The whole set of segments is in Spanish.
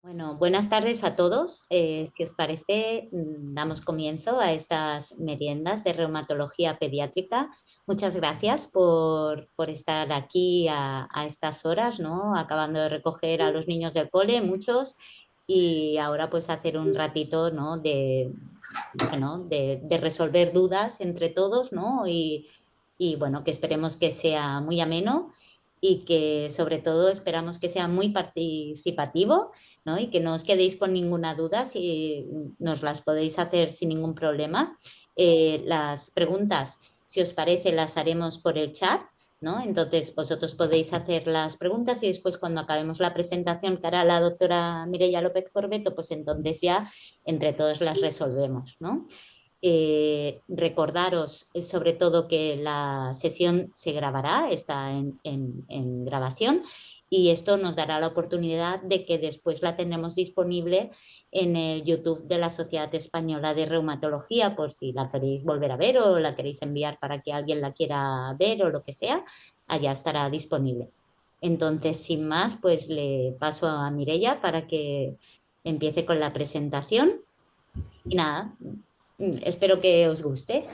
Bueno, buenas tardes a todos. Si os parece, damos comienzo a estas meriendas de reumatología pediátrica. Muchas gracias por estar aquí a estas horas, ¿no? Acabando de recoger a los niños del cole, muchos, y ahora pues hacer un ratito, ¿no? De resolver dudas entre todos, ¿no? Y bueno, que esperemos que sea muy ameno y que sobre todo esperamos que sea muy participativo, ¿no? Y que no os quedéis con ninguna duda, si nos las podéis hacer sin ningún problema. Las preguntas, si os parece, las haremos por el chat, ¿no? Entonces vosotros podéis hacer las preguntas y después cuando acabemos la presentación que hará la doctora Mireia López Corbeto, pues entonces ya entre todos las resolvemos, ¿no? Recordaros sobre todo que la sesión se grabará, está en grabación y esto nos dará la oportunidad de que después la tendremos disponible en el YouTube de la Sociedad Española de Reumatología por si la queréis volver a ver o la queréis enviar para que alguien la quiera ver o lo que sea, allá estará disponible. Entonces, sin más, pues le paso a Mireia para que empiece con la presentación. Y nada, espero que os guste.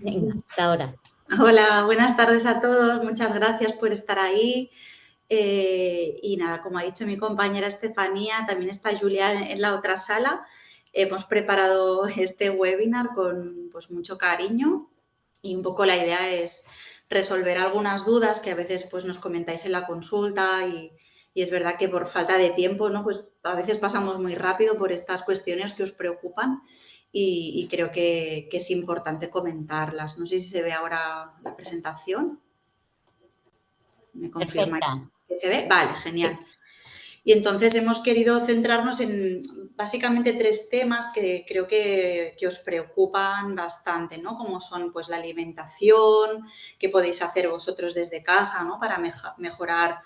Venga, hasta ahora. Hola, buenas tardes a todos. Muchas gracias por estar ahí. Y nada, como ha dicho mi compañera Estefanía, también está Julia en la otra sala. Hemos preparado este webinar con pues, mucho cariño y un poco la idea es resolver algunas dudas que a veces pues, nos comentáis en la consulta y es verdad que por falta de tiempo, ¿no? Pues a veces pasamos muy rápido por estas cuestiones que os preocupan y creo que es importante comentarlas. No sé si se ve ahora la presentación. ¿Me confirmáis Perfecta. que se ve? Vale, genial. Sí. Y entonces hemos querido centrarnos en básicamente tres temas que creo que os preocupan bastante, ¿no? Como son pues la alimentación, qué podéis hacer vosotros desde casa, ¿no? Para mejorar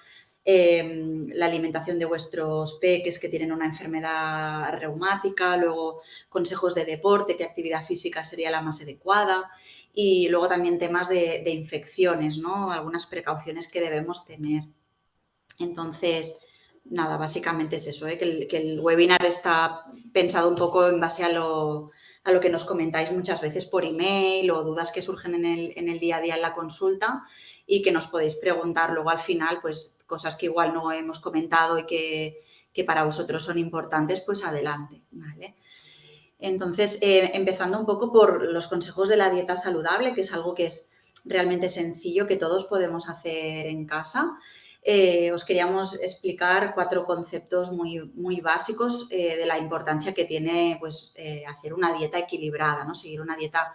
la alimentación de vuestros peques que tienen una enfermedad reumática, luego consejos de deporte, qué actividad física sería la más adecuada y luego también temas de infecciones, ¿no? Algunas precauciones que debemos tener. Entonces, nada, básicamente es eso, ¿eh? Que el webinar está pensado un poco en base a lo que nos comentáis muchas veces por email o dudas que surgen en el día a día en la consulta y que nos podéis preguntar luego al final, pues cosas que igual no hemos comentado y que para vosotros son importantes, pues adelante, ¿vale? Entonces, empezando un poco por los consejos de la dieta saludable, que es algo que es realmente sencillo, que todos podemos hacer en casa. Os queríamos explicar cuatro conceptos muy básicos de la importancia que tiene pues, hacer una dieta equilibrada, ¿no? Seguir una dieta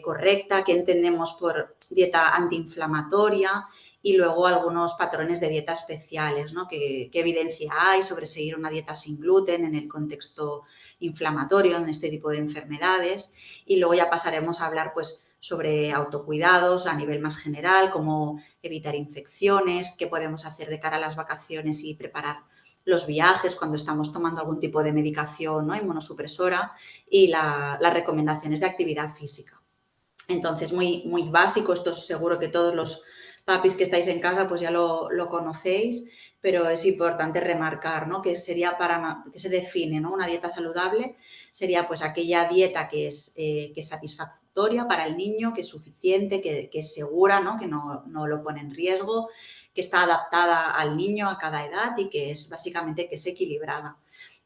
correcta, que entendemos por dieta antiinflamatoria y luego algunos patrones de dieta especiales, ¿no? ¿Qué evidencia hay sobre seguir una dieta sin gluten en el contexto inflamatorio, en este tipo de enfermedades? Y luego ya pasaremos a hablar pues, sobre autocuidados a nivel más general, cómo evitar infecciones, qué podemos hacer de cara a las vacaciones y preparar los viajes cuando estamos tomando algún tipo de medicación, ¿no? Inmunosupresora y las recomendaciones de actividad física. Entonces, muy básico, esto seguro que todos los papis que estáis en casa pues ya lo conocéis, pero es importante remarcar, ¿no? Que sería que se define, ¿no? Una dieta saludable sería pues aquella dieta que es satisfactoria para el niño, que es suficiente, que es segura, ¿no? Que no lo pone en riesgo, que está adaptada al niño a cada edad y que es básicamente que es equilibrada.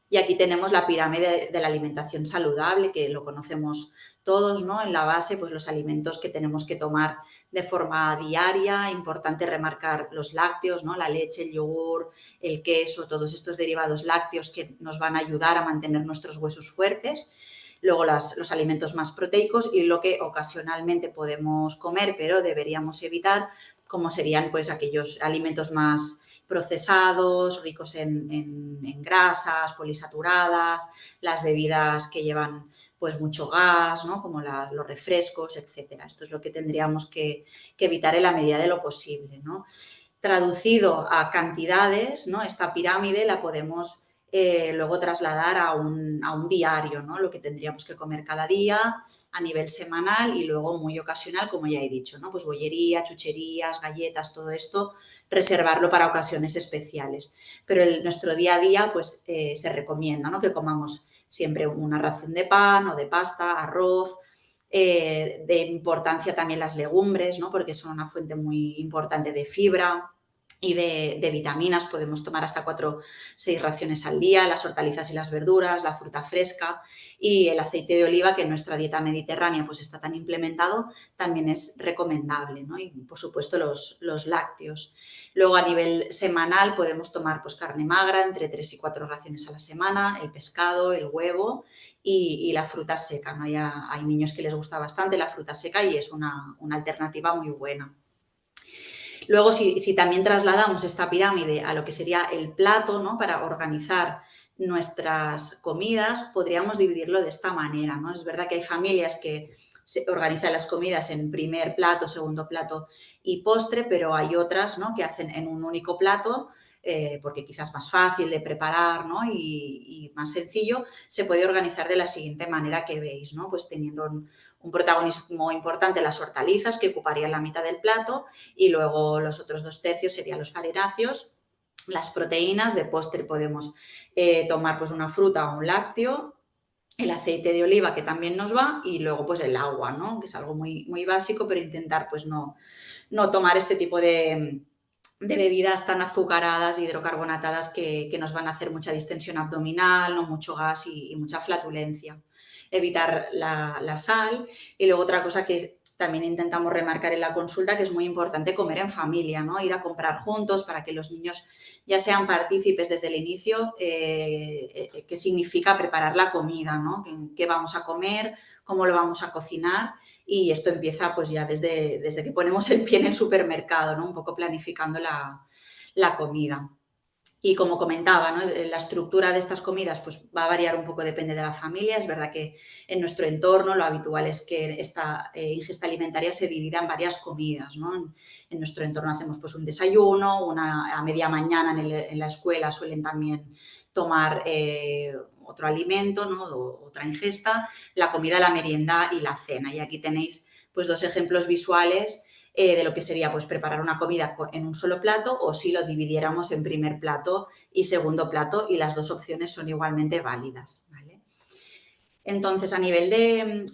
Y aquí tenemos la pirámide de la alimentación saludable, que lo conocemos todos, ¿no? En la base, pues los alimentos que tenemos que tomar de forma diaria. Importante remarcar los lácteos, ¿no? La leche, el yogur, el queso, todos estos derivados lácteos que nos van a ayudar a mantener nuestros huesos fuertes. Luego los alimentos más proteicos y lo que ocasionalmente podemos comer, pero deberíamos evitar, como serían pues aquellos alimentos más procesados, ricos en grasas, polisaturadas, las bebidas que llevan pues mucho gas, ¿no? Como los refrescos, etcétera. Esto es lo que tendríamos que evitar en la medida de lo posible, ¿no? Traducido a cantidades, ¿no? Esta pirámide la podemos luego trasladar a un diario, ¿no? Lo que tendríamos que comer cada día a nivel semanal y luego muy ocasional, como ya he dicho, ¿no? Pues bollería, chucherías, galletas, todo esto, reservarlo para ocasiones especiales. Pero nuestro día a día, pues se recomienda, ¿no? Que comamos siempre una ración de pan o de pasta, arroz, de importancia también las legumbres, ¿no? Porque son una fuente muy importante de fibra y de vitaminas. Podemos tomar hasta 4 o 6 raciones al día, las hortalizas y las verduras, la fruta fresca y el aceite de oliva, que en nuestra dieta mediterránea pues está tan implementado, también es recomendable, ¿no? Y por supuesto los lácteos. Luego a nivel semanal podemos tomar pues carne magra, entre 3 y 4 raciones a la semana, el pescado, el huevo y la fruta seca, ¿no? Hay niños que les gusta bastante la fruta seca y es una alternativa muy buena. Luego, si también trasladamos esta pirámide a lo que sería el plato, ¿no? Para organizar nuestras comidas, podríamos dividirlo de esta manera, ¿no? Es verdad que hay familias que se organizan las comidas en primer plato, segundo plato y postre, pero hay otras, ¿no? Que hacen en un único plato, porque quizás más fácil de preparar, ¿no? Y más sencillo, se puede organizar de la siguiente manera que veis, ¿no? Pues teniendo un protagonismo importante las hortalizas, que ocuparían la mitad del plato, y luego los otros 2 tercios serían los farináceos, las proteínas. De postre podemos tomar pues una fruta o un lácteo, el aceite de oliva, que también nos va, y luego pues el agua, ¿no? Que es algo muy, muy básico, pero intentar pues no tomar este tipo de bebidas tan azucaradas, hidrocarbonatadas, que nos van a hacer mucha distensión abdominal, ¿no? Mucho gas y mucha flatulencia. Evitar la sal. Y luego otra cosa que también intentamos remarcar en la consulta, que es muy importante, comer en familia, ¿no? Ir a comprar juntos para que los niños ya sean partícipes desde el inicio, qué significa preparar la comida, ¿no? ¿Qué vamos a comer? ¿Cómo lo vamos a cocinar? Y esto empieza pues ya desde que ponemos el pie en el supermercado, ¿no? Un poco planificando la comida. Y como comentaba, ¿no? La estructura de estas comidas pues, va a variar un poco, depende de la familia. Es verdad que en nuestro entorno lo habitual es que esta ingesta alimentaria se divida en varias comidas, ¿no? En nuestro entorno hacemos pues, un desayuno, a media mañana en la escuela suelen también tomar otro alimento, ¿no? Otra ingesta, la comida, la merienda y la cena. Y aquí tenéis pues, 2 ejemplos visuales de lo que sería pues preparar una comida en un solo plato, o si lo dividiéramos en primer plato y segundo plato, y las 2 opciones son igualmente válidas, ¿vale? Entonces, a nivel de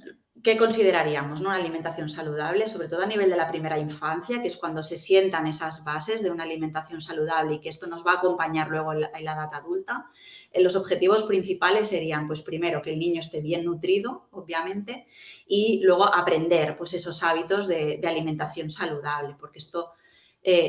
qué consideraríamos, ¿no? Una alimentación saludable, sobre todo a nivel de la primera infancia, que es cuando se sientan esas bases de una alimentación saludable y que esto nos va a acompañar luego en la edad adulta. Los objetivos principales serían, pues primero, que el niño esté bien nutrido, obviamente, y luego aprender pues, esos hábitos de alimentación saludable, porque esto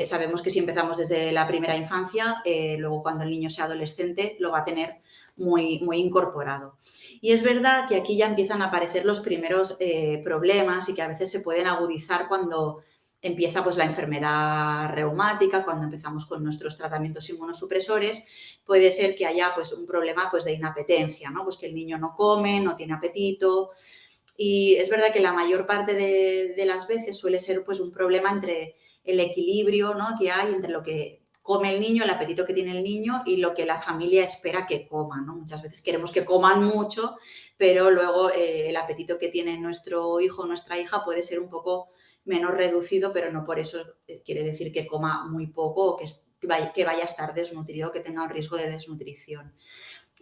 sabemos que si empezamos desde la primera infancia, luego cuando el niño sea adolescente lo va a tener muy, muy incorporado. Y es verdad que aquí ya empiezan a aparecer los primeros problemas, y que a veces se pueden agudizar cuando empieza pues, la enfermedad reumática, cuando empezamos con nuestros tratamientos inmunosupresores. Puede ser que haya pues, un problema pues, de inapetencia, ¿no? Pues que el niño no come, no tiene apetito. Y es verdad que la mayor parte de las veces suele ser pues, un problema entre el equilibrio, ¿no? Que hay entre lo que come el niño, el apetito que tiene el niño, y lo que la familia espera que coma, ¿no? Muchas veces queremos que coman mucho, pero luego el apetito que tiene nuestro hijo o nuestra hija puede ser un poco menos reducido, pero no por eso quiere decir que coma muy poco o que vaya a estar desnutrido, que tenga un riesgo de desnutrición.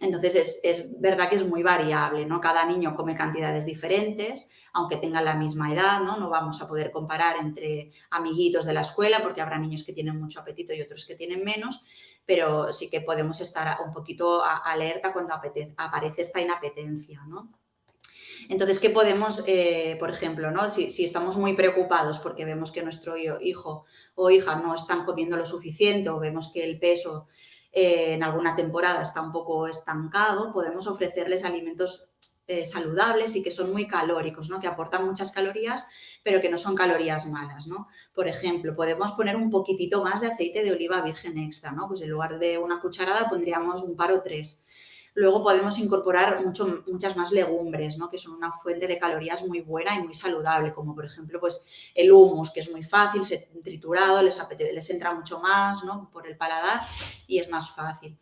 Entonces, es verdad que es muy variable, ¿no? Cada niño come cantidades diferentes, aunque tengan la misma edad, ¿no? No vamos a poder comparar entre amiguitos de la escuela, porque habrá niños que tienen mucho apetito y otros que tienen menos, pero sí que podemos estar un poquito alerta cuando aparece esta inapetencia, ¿no? Entonces, ¿qué podemos, por ejemplo, ¿no? Si estamos muy preocupados porque vemos que nuestro hijo o hija no están comiendo lo suficiente, o vemos que el peso en alguna temporada está un poco estancado, podemos ofrecerles alimentos saludables y que son muy calóricos, ¿no? Que aportan muchas calorías, pero que no son calorías malas, ¿no? Por ejemplo, podemos poner un poquitito más de aceite de oliva virgen extra, ¿no? Pues en lugar de una cucharada pondríamos un par o tres. Luego podemos incorporar muchas más legumbres, ¿no? Que son una fuente de calorías muy buena y muy saludable, como por ejemplo pues, el hummus, que es muy fácil, triturado, les entra mucho más, ¿no? Por el paladar, y es más fácil.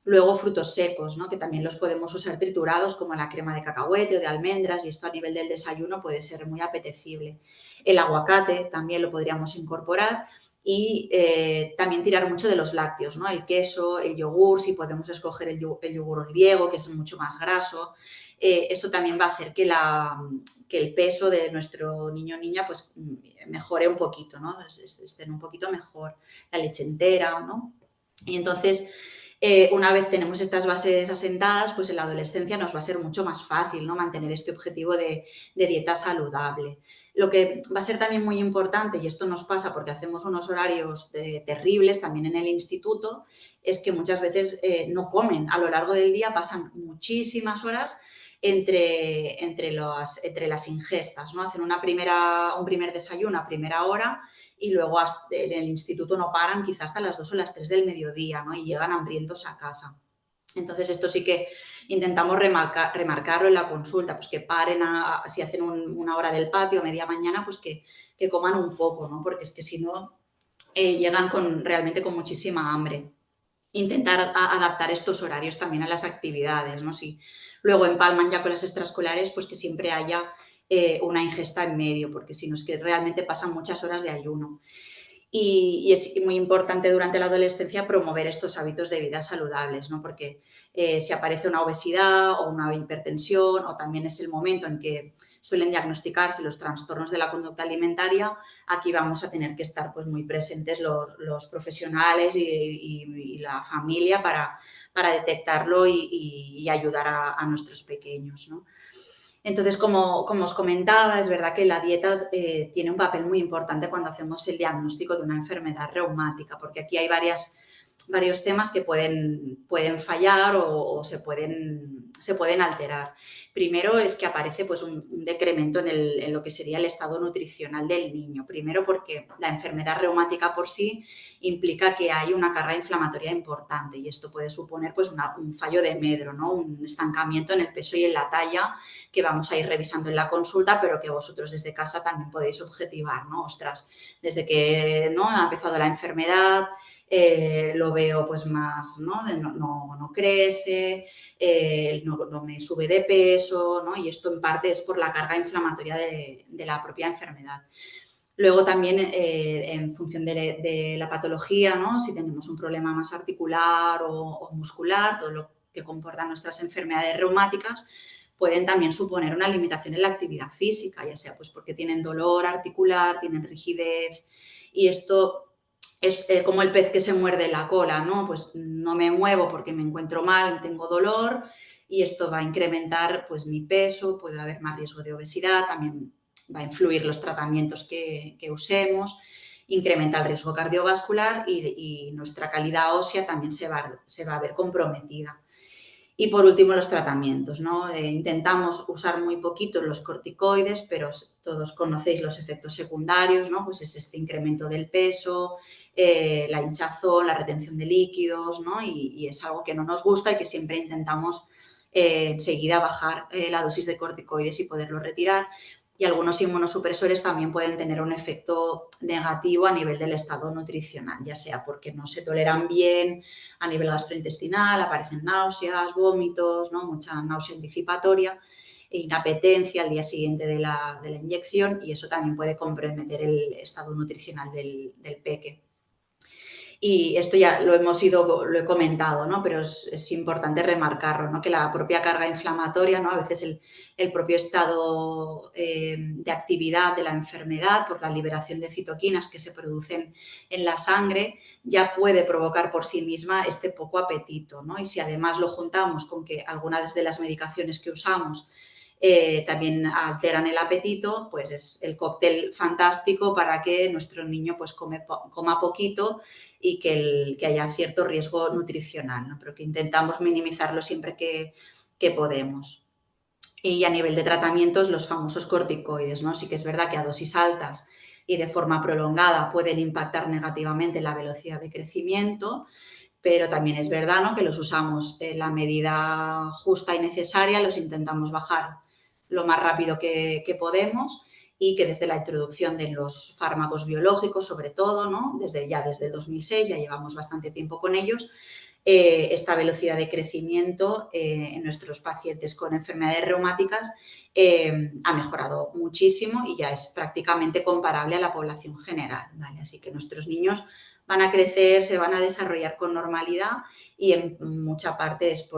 Luego frutos secos, ¿no? Que también los podemos usar triturados como la crema de cacahuete o de almendras y esto a nivel del desayuno puede ser muy apetecible. El aguacate también lo podríamos incorporar y también tirar mucho de los lácteos, ¿no? El queso, el yogur, si podemos escoger el yogur griego, que es mucho más graso. Esto también va a hacer que el peso de nuestro niño o niña pues mejore un poquito, ¿no? Estén un poquito mejor. La leche entera, ¿no? Y entonces, una vez tenemos estas bases asentadas, pues en la adolescencia nos va a ser mucho más fácil, ¿no? Mantener este objetivo de dieta saludable. Lo que va a ser también muy importante, y esto nos pasa porque hacemos unos horarios terribles también en el instituto, es que muchas veces no comen. A lo largo del día pasan muchísimas horas entre las ingestas, ¿no? Hacen un primer desayuno a primera hora y luego en el instituto no paran quizás hasta las 2 o las 3 del mediodía, ¿no? Y llegan hambrientos a casa. Entonces, esto sí que intentamos remarcarlo en la consulta, pues que paren, si hacen una hora del patio a media mañana, pues que coman un poco, ¿no? Porque es que si no, llegan realmente con muchísima hambre. Intentar adaptar estos horarios también a las actividades, ¿no? Si luego empalman ya con las extraescolares, pues que siempre haya una ingesta en medio, porque si no es que realmente pasan muchas horas de ayuno. Y es muy importante durante la adolescencia promover estos hábitos de vida saludables, ¿no? Porque si aparece una obesidad o una hipertensión o también es el momento en que suelen diagnosticarse los trastornos de la conducta alimentaria, aquí vamos a tener que estar pues, muy presentes los profesionales y la familia para detectarlo y ayudar a nuestros pequeños, ¿no? Entonces, como os comentaba, es verdad que la dieta tiene un papel muy importante cuando hacemos el diagnóstico de una enfermedad reumática, porque aquí hay varios temas que pueden fallar o se pueden alterar. Primero es que aparece pues, un decremento en lo que sería el estado nutricional del niño. Primero porque la enfermedad reumática por sí implica que hay una carga inflamatoria importante y esto puede suponer pues, un fallo de medro, ¿no? Un estancamiento en el peso y en la talla que vamos a ir revisando en la consulta, pero que vosotros desde casa también podéis objetivar, ¿no? Ostras, desde que ¿no? ha empezado la enfermedad, lo veo pues más, no crece, no me sube de peso, ¿no? Y esto en parte es por la carga inflamatoria de la propia enfermedad. Luego también en función de la patología, ¿no? Si tenemos un problema más articular o muscular, todo lo que comportan nuestras enfermedades reumáticas, pueden también suponer una limitación en la actividad física, ya sea pues porque tienen dolor articular, tienen rigidez y esto es como el pez que se muerde la cola, ¿no? Pues no me muevo porque me encuentro mal, tengo dolor y esto va a incrementar pues mi peso, puede haber más riesgo de obesidad, también va a influir los tratamientos que usemos, incrementa el riesgo cardiovascular y nuestra calidad ósea también se va a ver comprometida. Y por último, los tratamientos, ¿no? Intentamos usar muy poquito los corticoides, pero todos conocéis los efectos secundarios, ¿no? Pues es este incremento del peso, la hinchazón, la retención de líquidos, ¿no? Y es algo que no nos gusta y que siempre intentamos enseguida bajar la dosis de corticoides y poderlo retirar. Y algunos inmunosupresores también pueden tener un efecto negativo a nivel del estado nutricional, ya sea porque no se toleran bien a nivel gastrointestinal, aparecen náuseas, vómitos, ¿no? Mucha náusea anticipatoria, inapetencia al día siguiente de la inyección y eso también puede comprometer el estado nutricional del peque. Y esto ya lo he comentado, ¿no? Pero es importante remarcarlo, ¿no? Que la propia carga inflamatoria, ¿no? A veces el propio estado de actividad de la enfermedad por la liberación de citoquinas que se producen en la sangre ya puede provocar por sí misma este poco apetito, ¿no? Y si además lo juntamos con que algunas de las medicaciones que usamos también alteran el apetito, pues es el cóctel fantástico para que nuestro niño pues coma poquito y que haya cierto riesgo nutricional, ¿no? Pero que intentamos minimizarlo siempre que podemos. Y a nivel de tratamientos, los famosos corticoides, ¿no? Sí que es verdad que a dosis altas y de forma prolongada pueden impactar negativamente la velocidad de crecimiento, pero también es verdad, ¿no? Que los usamos en la medida justa y necesaria, los intentamos bajar lo más rápido que podemos y que desde la introducción de los fármacos biológicos, sobre todo, ¿no? Desde el 2006, ya llevamos bastante tiempo con ellos, esta velocidad de crecimiento en nuestros pacientes con enfermedades reumáticas ha mejorado muchísimo y ya es prácticamente comparable a la población general, ¿vale? Así que nuestros niños van a crecer, se van a desarrollar con normalidad y en mucha parte es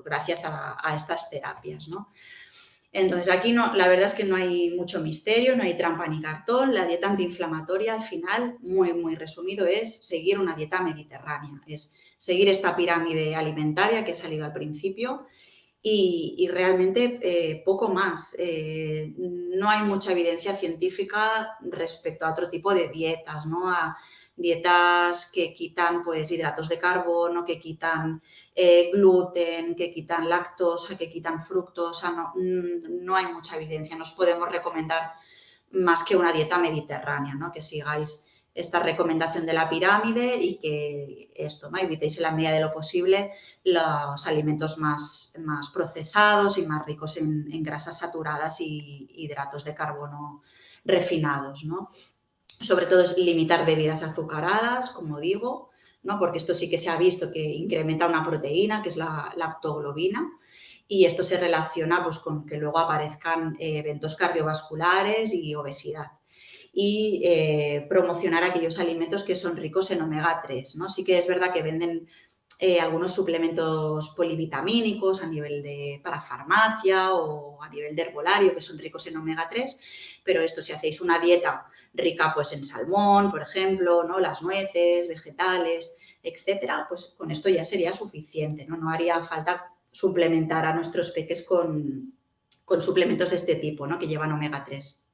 gracias a estas terapias, ¿no? Entonces aquí no, la verdad es que no hay mucho misterio, no hay trampa ni cartón. La dieta antiinflamatoria al final, muy, muy resumido, es seguir una dieta mediterránea, es seguir esta pirámide alimentaria que he salido al principio y realmente poco más. No hay mucha evidencia científica respecto a otro tipo de dietas, ¿no? A dietas que quitan pues, hidratos de carbono, que quitan gluten, que quitan lactosa, que quitan fructosa. No, no hay mucha evidencia. Nos podemos recomendar más que una dieta mediterránea, ¿no? Que sigáis esta recomendación de la pirámide y que esto, ¿no? Evitéis en la medida de lo posible los alimentos más procesados y más ricos en grasas saturadas y hidratos de carbono refinados, ¿no? Sobre todo es limitar bebidas azucaradas, como digo, ¿no? Porque esto sí que se ha visto que incrementa una proteína, que es la lactoglobina, y esto se relaciona pues, con que luego aparezcan eventos cardiovasculares y obesidad. Y promocionar aquellos alimentos que son ricos en omega 3, ¿no? Sí que es verdad que venden algunos suplementos polivitamínicos a nivel de para farmacia o a nivel de herbolario que son ricos en omega 3, pero esto si hacéis una dieta rica pues en salmón, por ejemplo, ¿no? Las nueces, vegetales, etcétera, pues con esto ya sería suficiente, ¿no? No haría falta suplementar a nuestros peques con suplementos de este tipo, ¿no? Que llevan omega 3.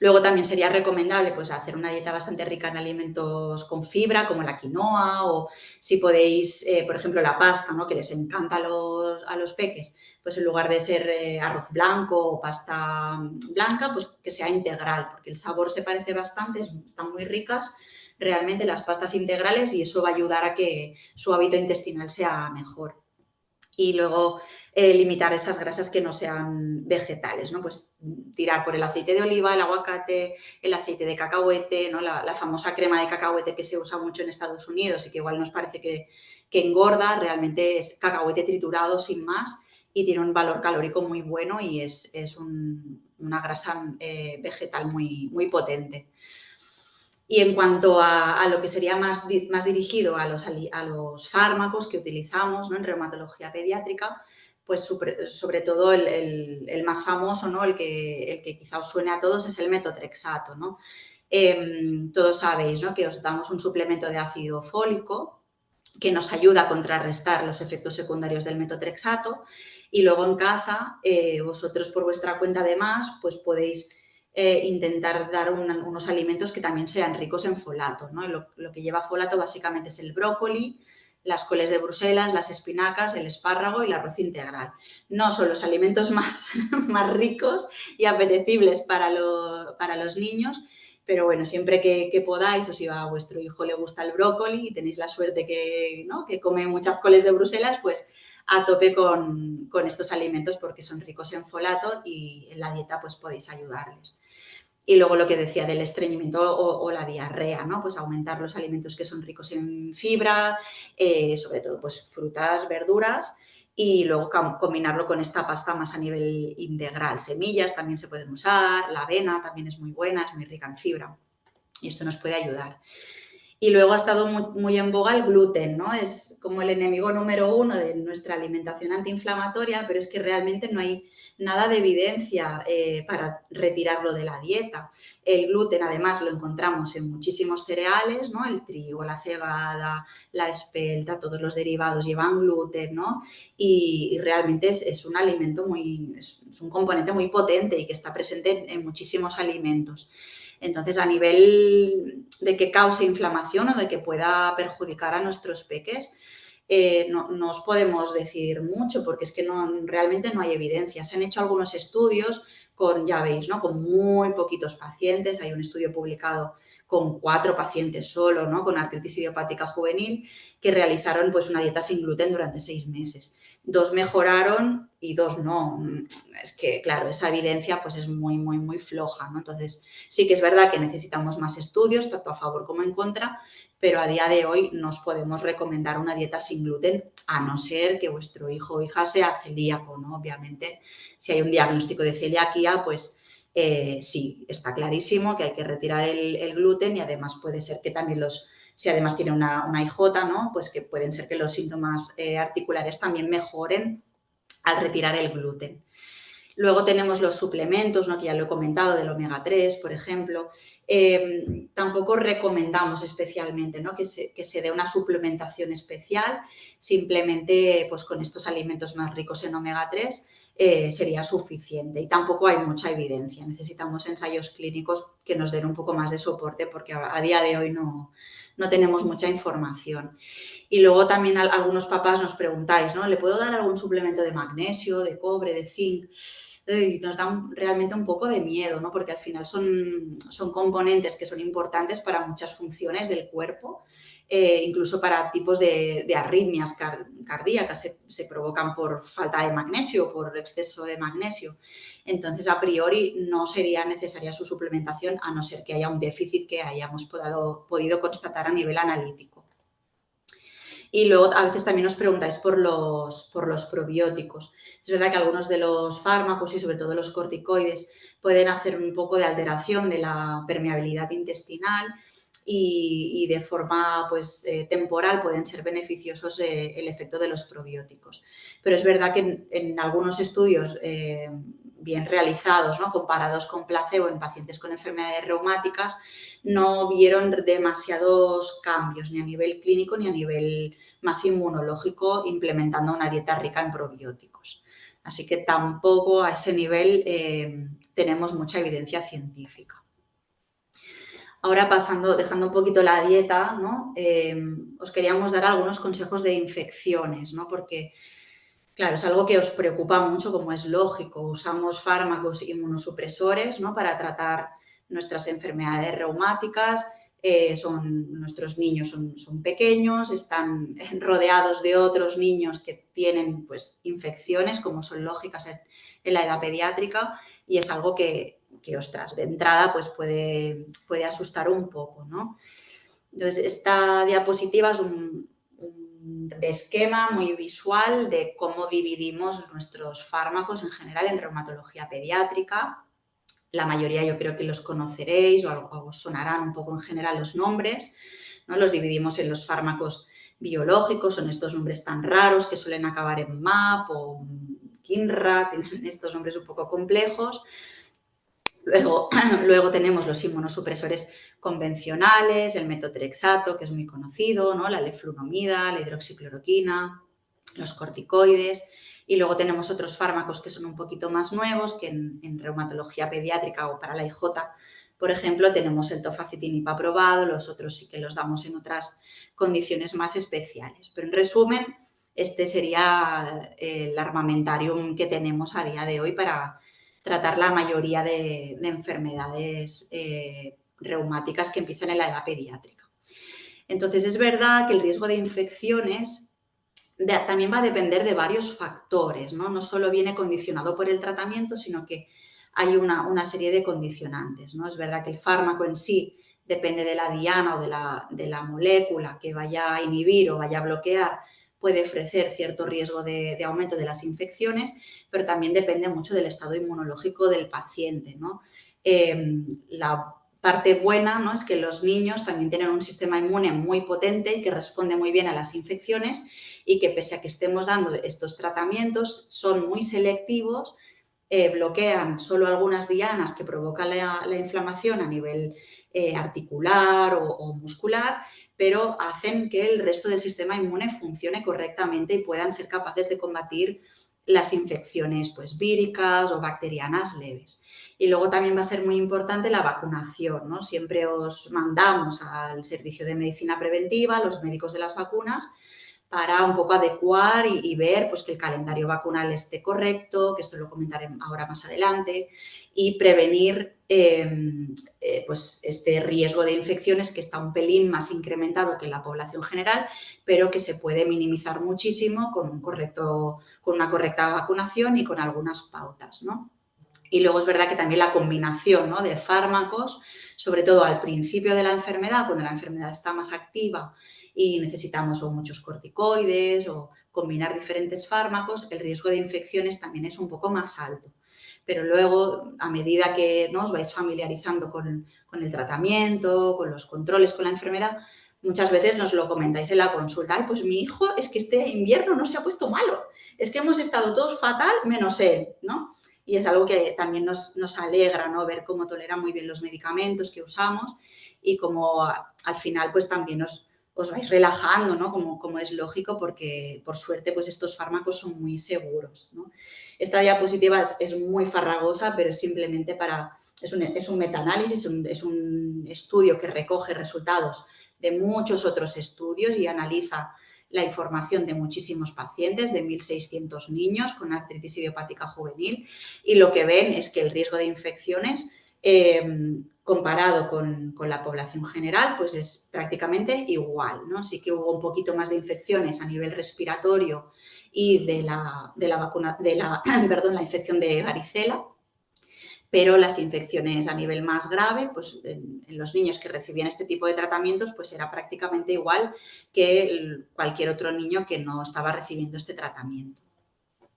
Luego también sería recomendable pues, hacer una dieta bastante rica en alimentos con fibra, como la quinoa, o si podéis, por ejemplo, la pasta, ¿no? Que les encanta a los peques, pues en lugar de ser arroz blanco o pasta blanca, pues que sea integral, porque el sabor se parece bastante, están muy ricas realmente las pastas integrales y eso va a ayudar a que su hábito intestinal sea mejor. Y luego limitar esas grasas que no sean vegetales, ¿no? Pues tirar por el aceite de oliva, el aguacate, el aceite de cacahuete, ¿no? La famosa crema de cacahuete que se usa mucho en Estados Unidos y que igual nos parece que engorda, realmente es cacahuete triturado sin más y tiene un valor calórico muy bueno y es una grasa vegetal muy, muy potente. Y en cuanto a lo que sería más dirigido a los fármacos que utilizamos, ¿no? En reumatología pediátrica, pues sobre todo el más famoso, ¿no? El que quizá os suene a todos es el metotrexato, ¿no? Todos sabéis, ¿no? Que os damos un suplemento de ácido fólico que nos ayuda a contrarrestar los efectos secundarios del metotrexato y luego en casa vosotros por vuestra cuenta además pues podéis intentar dar unos alimentos que también sean ricos en folato, ¿no? Lo que lleva folato básicamente es el brócoli, las coles de Bruselas, las espinacas, el espárrago y el arroz integral. No son los alimentos más, más ricos y apetecibles para los niños, pero bueno, siempre que podáis, o si a vuestro hijo le gusta el brócoli y tenéis la suerte ¿no? que come muchas coles de Bruselas, pues a tope con estos alimentos porque son ricos en folato y en la dieta pues podéis ayudarles. Y luego lo que decía del estreñimiento o la diarrea, ¿no? Pues aumentar los alimentos que son ricos en fibra, sobre todo pues frutas, verduras y luego combinarlo con esta pasta más a nivel integral. Semillas también se pueden usar, la avena también es muy buena, es muy rica en fibra y esto nos puede ayudar. Y luego ha estado muy, muy en boga el gluten, ¿no? Es como el enemigo número uno de nuestra alimentación antiinflamatoria, pero es que realmente no hay nada de evidencia para retirarlo de la dieta. El gluten, además, lo encontramos en muchísimos cereales, ¿no? El trigo, la cebada, la espelta, todos los derivados llevan gluten, ¿no? Y realmente es un alimento es un componente muy potente y que está presente en muchísimos alimentos. Entonces, a nivel de que cause inflamación o de que pueda perjudicar a nuestros peques, no os podemos decir mucho porque es que realmente no hay evidencia. Se han hecho algunos estudios ya veis, ¿no? Con muy poquitos pacientes. Hay un estudio publicado con 4 pacientes solo, ¿no? Con artritis idiopática juvenil, que realizaron pues, una dieta sin gluten durante 6 meses. 2 mejoraron y 2 no. Es que, claro, esa evidencia pues, es muy, muy, muy floja, ¿no? Entonces, sí que es verdad que necesitamos más estudios, tanto a favor como en contra, pero a día de hoy no os podemos recomendar una dieta sin gluten, a no ser que vuestro hijo o hija sea celíaco, ¿no? Obviamente, si hay un diagnóstico de celiaquía, pues sí, está clarísimo que hay que retirar el gluten, y además puede ser que también si además tiene una IJ, ¿no? Pues que pueden ser que los síntomas articulares también mejoren al retirar el gluten. Luego tenemos los suplementos, ¿no? Que ya lo he comentado, del omega 3, por ejemplo. Tampoco recomendamos especialmente, ¿no? que se dé una suplementación especial. Simplemente pues, con estos alimentos más ricos en omega 3 sería suficiente, y tampoco hay mucha evidencia. Necesitamos ensayos clínicos que nos den un poco más de soporte, porque a día de hoy no tenemos mucha información. Y luego también algunos papás nos preguntáis, ¿no? ¿Le puedo dar algún suplemento de magnesio, de cobre, de zinc? Y nos da realmente un poco de miedo, ¿no? Porque al final son componentes que son importantes para muchas funciones del cuerpo, incluso para tipos de arritmias cardíacas se provocan por falta de magnesio, por exceso de magnesio. Entonces, a priori, no sería necesaria su suplementación, a no ser que haya un déficit que hayamos podido constatar a nivel analítico. Y luego a veces también os preguntáis por los probióticos. Es verdad que algunos de los fármacos, y sobre todo los corticoides, pueden hacer un poco de alteración de la permeabilidad intestinal, y de forma pues, temporal pueden ser beneficiosos el efecto de los probióticos. Pero es verdad que en algunos estudios bien realizados, ¿no? Comparados con placebo en pacientes con enfermedades reumáticas, no vieron demasiados cambios ni a nivel clínico ni a nivel más inmunológico implementando una dieta rica en probióticos. Así que tampoco a ese nivel tenemos mucha evidencia científica. Ahora dejando un poquito la dieta, ¿no? Os queríamos dar algunos consejos de infecciones, ¿no? Porque, claro, es algo que os preocupa mucho, como es lógico. Usamos fármacos inmunosupresores, ¿no? Para tratar nuestras enfermedades reumáticas. Nuestros niños son pequeños, están rodeados de otros niños que tienen pues, infecciones, como son lógicas en la edad pediátrica, y es algo que ostras, de entrada pues puede asustar un poco, ¿no? Entonces, esta diapositiva es un esquema muy visual de cómo dividimos nuestros fármacos en general en reumatología pediátrica. La mayoría yo creo que los conoceréis, o os sonarán un poco en general los nombres, ¿no? Los dividimos en los fármacos biológicos, son estos nombres tan raros que suelen acabar en MAP o KINRA, tienen estos nombres un poco complejos. Luego tenemos los inmunosupresores convencionales, el metotrexato, que es muy conocido, ¿no? La leflunomida, la hidroxicloroquina, los corticoides. Y luego tenemos otros fármacos que son un poquito más nuevos, que en reumatología pediátrica o para la IJ, por ejemplo, tenemos el tofacitinib aprobado, los otros sí que los damos en otras condiciones más especiales. Pero en resumen, este sería el armamentarium que tenemos a día de hoy para tratar la mayoría de enfermedades reumáticas que empiezan en la edad pediátrica. Entonces, es verdad que el riesgo de infecciones también va a depender de varios factores, ¿no? No solo viene condicionado por el tratamiento, sino que hay una serie de condicionantes, ¿no? Es verdad que el fármaco en sí depende de la diana o de la molécula que vaya a inhibir o vaya a bloquear, puede ofrecer cierto riesgo de aumento de las infecciones, pero también depende mucho del estado inmunológico del paciente, ¿no? La parte buena, ¿no? Es que los niños también tienen un sistema inmune muy potente y que responde muy bien a las infecciones, y que pese a que estemos dando estos tratamientos, son muy selectivos, bloquean solo algunas dianas que provocan la inflamación a nivel articular o muscular, pero hacen que el resto del sistema inmune funcione correctamente y puedan ser capaces de combatir las infecciones pues, víricas o bacterianas leves. Y luego también va a ser muy importante la vacunación, ¿no? Siempre os mandamos al servicio de medicina preventiva, los médicos de las vacunas, para un poco adecuar y ver pues, que el calendario vacunal esté correcto, que esto lo comentaré ahora más adelante, y prevenir pues, este riesgo de infecciones que está un pelín más incrementado que en la población general, pero que se puede minimizar muchísimo con una correcta vacunación y con algunas pautas, ¿no? Y luego es verdad que también la combinación, ¿no? de fármacos sobre todo al principio de la enfermedad, cuando la enfermedad está más activa y necesitamos o muchos corticoides o combinar diferentes fármacos, el riesgo de infecciones también es un poco más alto. Pero luego, a medida que, ¿no?, os vais familiarizando con el tratamiento, con los controles, con la enfermedad, muchas veces nos lo comentáis en la consulta. Ay, pues mi hijo es que este invierno no se ha puesto malo. Es que hemos estado todos fatal menos él, ¿no? Y es algo que también nos alegra, ¿no?, ver cómo tolera muy bien los medicamentos que usamos y cómo al final pues también os vais relajando, ¿no? Como es lógico, porque por suerte pues estos fármacos son muy seguros, ¿no? Esta diapositiva es muy farragosa, pero es simplemente es un metaanálisis, es un estudio que recoge resultados de muchos otros estudios y analiza la información de muchísimos pacientes, de 1.600 niños con artritis idiopática juvenil, y lo que ven es que el riesgo de infecciones comparado con la población general, pues es prácticamente igual, ¿no? Sí que hubo un poquito más de infecciones a nivel respiratorio y de la vacuna, perdón, la infección de varicela, pero las infecciones a nivel más grave, pues en los niños que recibían este tipo de tratamientos, pues era prácticamente igual que cualquier otro niño que no estaba recibiendo este tratamiento,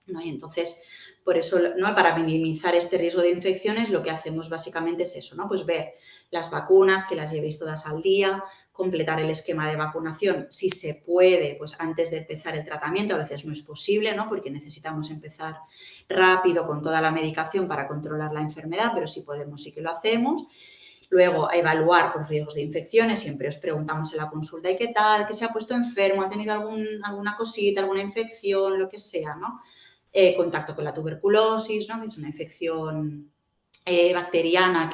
¿no? Y entonces, por eso, ¿no?, para minimizar este riesgo de infecciones, lo que hacemos básicamente es eso, ¿no? Pues ver las vacunas, que las llevéis todas al día, completar el esquema de vacunación, si se puede, pues antes de empezar el tratamiento. A veces no es posible, ¿no?, porque necesitamos empezar rápido con toda la medicación para controlar la enfermedad, pero si podemos sí que lo hacemos. Luego, a evaluar por riesgos de infecciones. Siempre os preguntamos en la consulta, ¿y qué tal? ¿Que se ha puesto enfermo? ¿Ha tenido alguna cosita, alguna infección, lo que sea, ¿no? Contacto con la tuberculosis, ¿no?, que es una infección bacteriana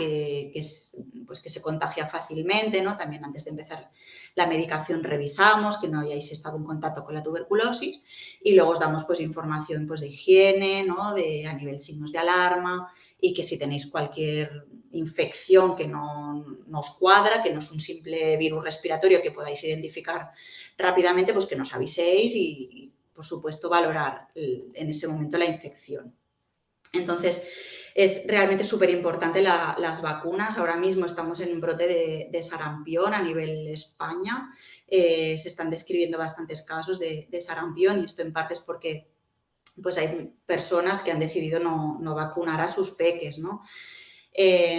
pues que se contagia fácilmente, ¿no? También antes de empezar la medicación revisamos que no hayáis estado en contacto con la tuberculosis y luego os damos pues información pues de higiene, ¿no?, a nivel signos de alarma, y que si tenéis cualquier infección que no os cuadra, que no es un simple virus respiratorio que podáis identificar rápidamente, pues que nos aviséis y por supuesto, valorar en ese momento la infección. Entonces, es realmente súper importante las vacunas. Ahora mismo estamos en un brote de sarampión a nivel España. Se están describiendo bastantes casos de sarampión, y esto en parte es porque pues hay personas que han decidido no vacunar a sus peques, ¿no?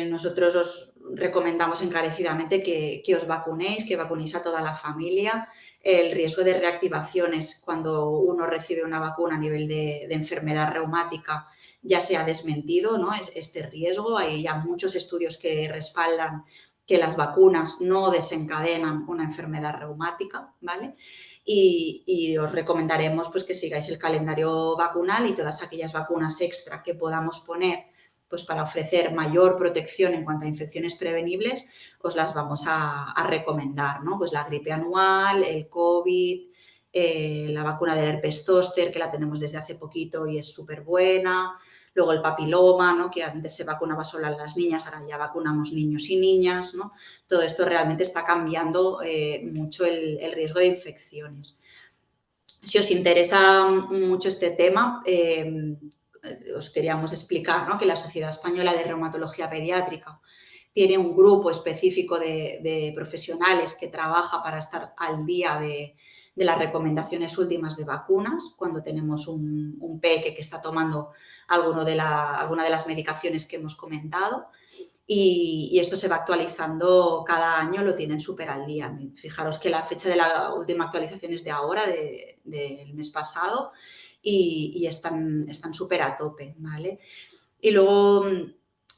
Nosotros os recomendamos encarecidamente que os vacunéis, que vacunéis a toda la familia. El riesgo de reactivaciones cuando uno recibe una vacuna a nivel de enfermedad reumática ya se ha desmentido, ¿no?, este riesgo. Hay ya muchos estudios que respaldan que las vacunas no desencadenan una enfermedad reumática, ¿vale? Y os recomendaremos pues que sigáis el calendario vacunal, y todas aquellas vacunas extra que podamos poner pues para ofrecer mayor protección en cuanto a infecciones prevenibles, os las vamos a recomendar, ¿no? Pues la gripe anual, el COVID, la vacuna del herpes zóster, que la tenemos desde hace poquito y es súper buena. Luego el papiloma, ¿no?, que antes se vacunaba solo a las niñas, ahora ya vacunamos niños y niñas, ¿no? Todo esto realmente está cambiando mucho el riesgo de infecciones. Si os interesa mucho este tema, os queríamos explicar, ¿no?, que la Sociedad Española de Reumatología Pediátrica tiene un grupo específico de profesionales que trabaja para estar al día de las recomendaciones últimas de vacunas cuando tenemos un peque que está tomando alguna de las medicaciones que hemos comentado. Y esto se va actualizando cada año, lo tienen súper al día. Fijaros que la fecha de la última actualización es de ahora, del mes pasado, y están súper a tope, ¿vale? Y luego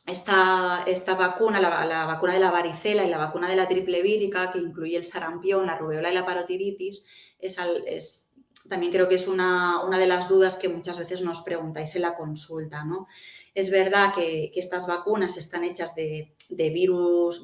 esta vacuna, la vacuna de la varicela y la vacuna de la triple vírica, que incluye el sarampión, la rubeola y la parotiditis, también creo que es una de las dudas que muchas veces nos preguntáis en la consulta, ¿no? Es verdad que estas vacunas están hechas del virus,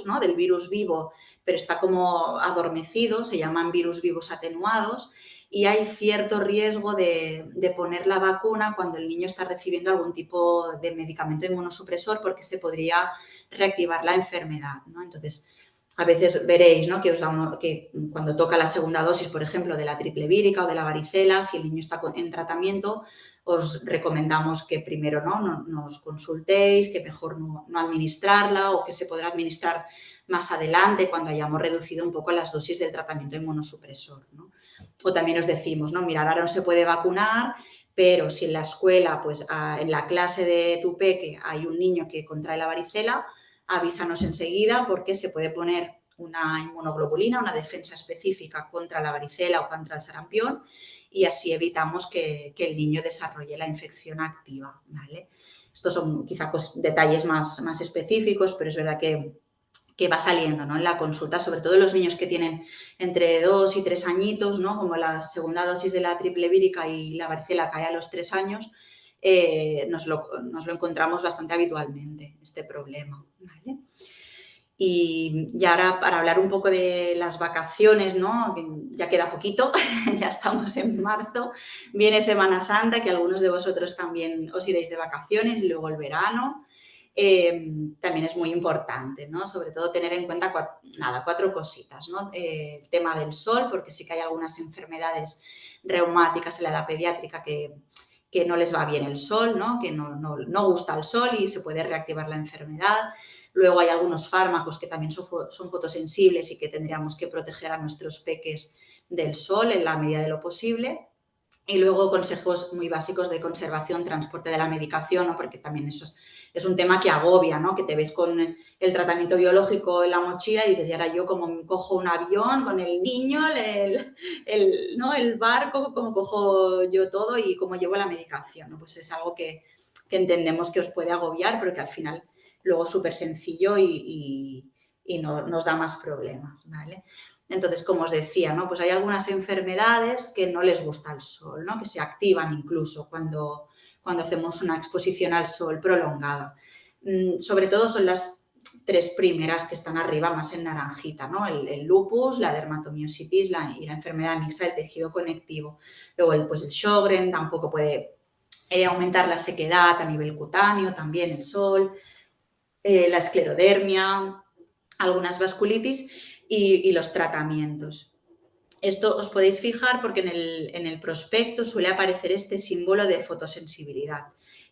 ¿no?, del virus vivo, pero está como adormecido, se llaman virus vivos atenuados, y hay cierto riesgo de poner la vacuna cuando el niño está recibiendo algún tipo de medicamento inmunosupresor, porque se podría reactivar la enfermedad, ¿no? Entonces, a veces veréis, ¿no?, que cuando toca la segunda dosis, por ejemplo, de la triple vírica o de la varicela, si el niño está en tratamiento, os recomendamos que primero, ¿no?, nos consultéis, que mejor no administrarla, o que se podrá administrar más adelante cuando hayamos reducido un poco las dosis del tratamiento inmunosupresor, ¿no? O también os decimos, ¿no?, mirad, ahora no se puede vacunar, pero si en la escuela, pues en la clase de tu peque hay un niño que contrae la varicela, avísanos enseguida, porque se puede poner una inmunoglobulina, una defensa específica contra la varicela o contra el sarampión, y así evitamos que el niño desarrolle la infección activa, ¿vale? Estos son quizá detalles más específicos, pero es verdad que va saliendo, ¿no?, en la consulta, sobre todo los niños que tienen entre 2 y 3 añitos, ¿no?, como la segunda dosis de la triple vírica y la varicela cae a los 3 años, nos lo encontramos bastante habitualmente, este problema, ¿vale? Y ahora, para hablar un poco de las vacaciones, ¿no?, que ya queda poquito, ya estamos en marzo, viene Semana Santa, que algunos de vosotros también os iréis de vacaciones, y luego el verano. También es muy importante, ¿no?, sobre todo tener en cuenta cuatro cositas, ¿no? El tema del sol, porque sí que hay algunas enfermedades reumáticas en la edad pediátrica que no les va bien el sol, ¿no?, que no gusta el sol y se puede reactivar la enfermedad. Luego hay algunos fármacos que también son fotosensibles y que tendríamos que proteger a nuestros peques del sol en la medida de lo posible. Y luego consejos muy básicos de conservación, transporte de la medicación, ¿no?, porque también eso es un tema que agobia, ¿no?, que te ves con el tratamiento biológico en la mochila y dices, y ahora yo como cojo un avión con el niño, ¿no?, el barco, cómo cojo yo todo y cómo llevo la medicación, ¿no? Pues es algo que entendemos que os puede agobiar, pero que al final luego es súper sencillo y no nos da más problemas, ¿vale? Entonces, como os decía, ¿no?, pues hay algunas enfermedades que no les gusta el sol, ¿no?, que se activan incluso cuando hacemos una exposición al sol prolongada. Sobre todo son las tres primeras que están arriba, más en naranjita, ¿no?, el lupus, la dermatomiositis y la enfermedad mixta del tejido conectivo. Luego el Sjögren tampoco puede aumentar la sequedad a nivel cutáneo, también el sol, la esclerodermia, algunas vasculitis y los tratamientos. Esto os podéis fijar porque en el prospecto suele aparecer este símbolo de fotosensibilidad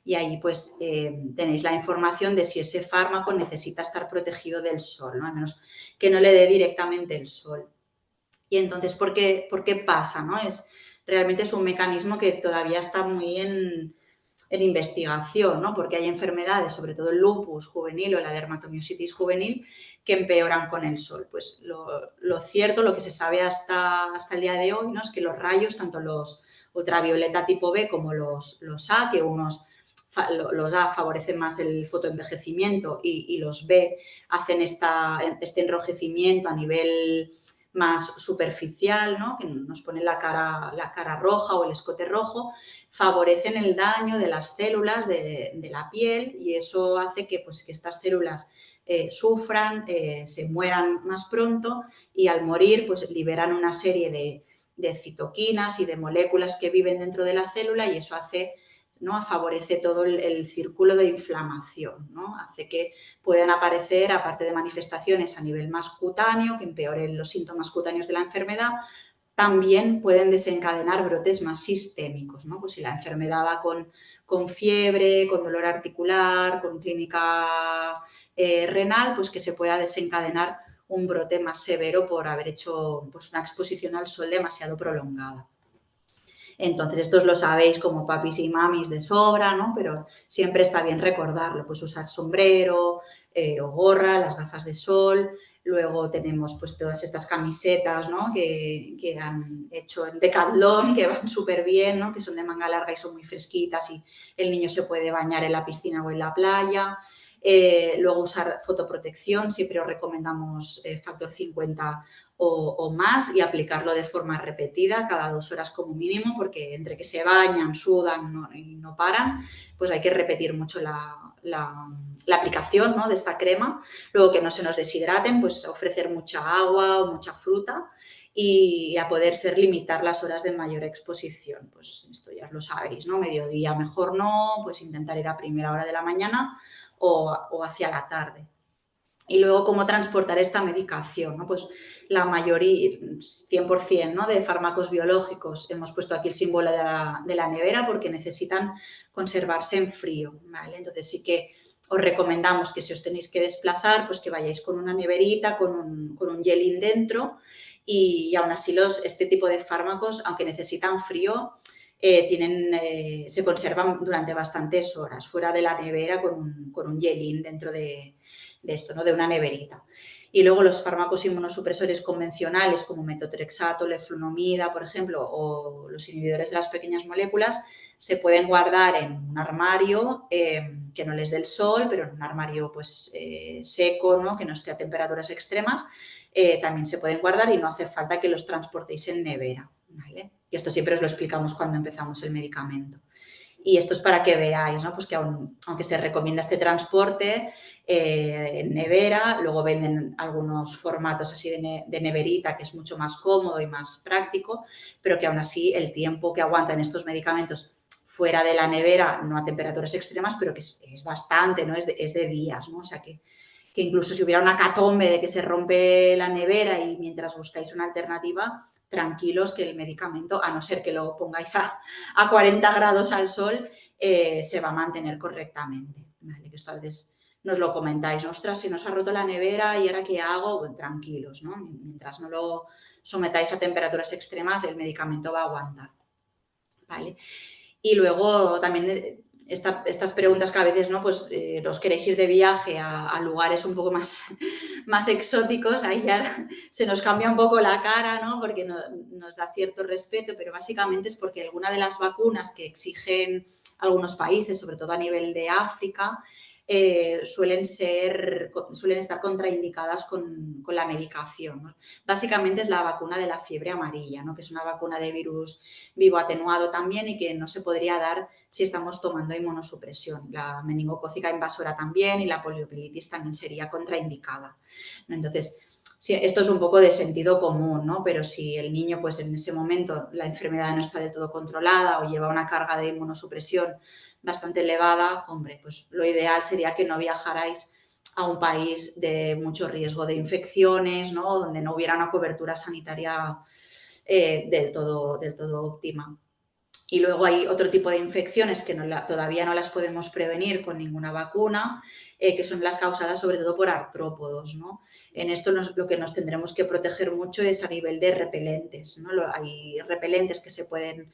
y ahí pues tenéis la información de si ese fármaco necesita estar protegido del sol, ¿no?, al menos que no le dé directamente el sol. Y entonces, ¿por qué pasa, no? Realmente es un mecanismo que todavía está muy en investigación, ¿no?, porque hay enfermedades, sobre todo el lupus juvenil o la dermatomiositis juvenil, que empeoran con el sol. Pues lo cierto, lo que se sabe hasta el día de hoy, ¿no?, es que los rayos, tanto los ultravioleta tipo B como los A, que los A favorecen más el fotoenvejecimiento y los B hacen este enrojecimiento a nivel más superficial, ¿no?, que nos pone la cara roja o el escote rojo, favorecen el daño de las células de la piel y eso hace que estas células sufran, se mueran más pronto y al morir pues liberan una serie de citoquinas y de moléculas que viven dentro de la célula y eso hace, ¿no?, favorece todo el círculo de inflamación, ¿no?, hace que puedan aparecer, aparte de manifestaciones a nivel más cutáneo, que empeoren los síntomas cutáneos de la enfermedad, también pueden desencadenar brotes más sistémicos, ¿no? Pues si la enfermedad va con fiebre, con dolor articular, con clínica renal, pues que se pueda desencadenar un brote más severo por haber hecho pues, una exposición al sol demasiado prolongada. Entonces, estos lo sabéis como papis y mamis de sobra, ¿no?, pero siempre está bien recordarlo, pues usar sombrero o gorra, las gafas de sol. Luego tenemos pues todas estas camisetas, ¿no?, que han hecho en Decathlon, que van súper bien, ¿no?, que son de manga larga y son muy fresquitas y el niño se puede bañar en la piscina o en la playa. Luego usar fotoprotección, siempre os recomendamos factor 50 o más y aplicarlo de forma repetida, cada 2 horas como mínimo, porque entre que se bañan, sudan y no paran, pues hay que repetir mucho la aplicación, ¿no?, de esta crema. Luego que no se nos deshidraten, pues ofrecer mucha agua o mucha fruta y a poder ser limitar las horas de mayor exposición. Pues esto ya lo sabéis, ¿no? Mediodía mejor no, pues intentar ir a primera hora de la mañana o hacia la tarde. Y luego, ¿cómo transportar esta medicación? ¿No? Pues la mayoría, 100%, ¿no?, de fármacos biológicos, hemos puesto aquí el símbolo de la nevera porque necesitan conservarse en frío, ¿vale? Entonces sí que os recomendamos que si os tenéis que desplazar, pues que vayáis con una neverita, con un hielín dentro y aún así este tipo de fármacos, aunque necesitan frío, se conservan durante bastantes horas fuera de la nevera con un hielín dentro de esto, ¿no?, de una neverita. Y luego los fármacos inmunosupresores convencionales como metotrexato, leflunomida, por ejemplo, o los inhibidores de las pequeñas moléculas, se pueden guardar en un armario que no les dé el sol, pero en un armario pues seco, ¿no?, que no esté a temperaturas extremas. También se pueden guardar y no hace falta que los transportéis en nevera, ¿vale? Y esto siempre os lo explicamos cuando empezamos el medicamento. Y esto es para que veáis, ¿no?, pues que aunque se recomienda este transporte en nevera, luego venden algunos formatos así de neverita, que es mucho más cómodo y más práctico, pero que aún así el tiempo que aguantan estos medicamentos fuera de la nevera, no a temperaturas extremas, pero que es bastante, ¿no? Es de días, ¿no? O sea que incluso si hubiera una catombe de que se rompe la nevera y mientras buscáis una alternativa, tranquilos que el medicamento, a no ser que lo pongáis a 40 grados al sol, se va a mantener correctamente, ¿vale? Que esto a veces nos lo comentáis, ostras, si nos ha roto la nevera y ahora qué hago, bueno, tranquilos, ¿no? Mientras no lo sometáis a temperaturas extremas, el medicamento va a aguantar, ¿vale? Y luego también estas preguntas que a veces, ¿no?, pues os queréis ir de viaje a lugares un poco más, más exóticos, ahí ya se nos cambia un poco la cara, ¿no?, porque nos da cierto respeto, pero básicamente es porque alguna de las vacunas que exigen algunos países, sobre todo a nivel de África, suelen estar contraindicadas con la medicación, ¿no? Básicamente es la vacuna de la fiebre amarilla, ¿no?, que es una vacuna de virus vivo atenuado también y que no se podría dar si estamos tomando inmunosupresión. La meningocócica invasora también y la poliomielitis también sería contraindicada, ¿no? Entonces, sí, esto es un poco de sentido común, ¿no? Pero si el niño, pues en ese momento la enfermedad no está del todo controlada o lleva una carga de inmunosupresión bastante elevada, hombre, pues lo ideal sería que no viajarais a un país de mucho riesgo de infecciones, ¿no?, donde no hubiera una cobertura sanitaria del todo óptima. Y luego hay otro tipo de infecciones que todavía no las podemos prevenir con ninguna vacuna, que son las causadas sobre todo por artrópodos, ¿no? En esto lo que nos tendremos que proteger mucho es a nivel de repelentes, ¿no? Hay repelentes que se pueden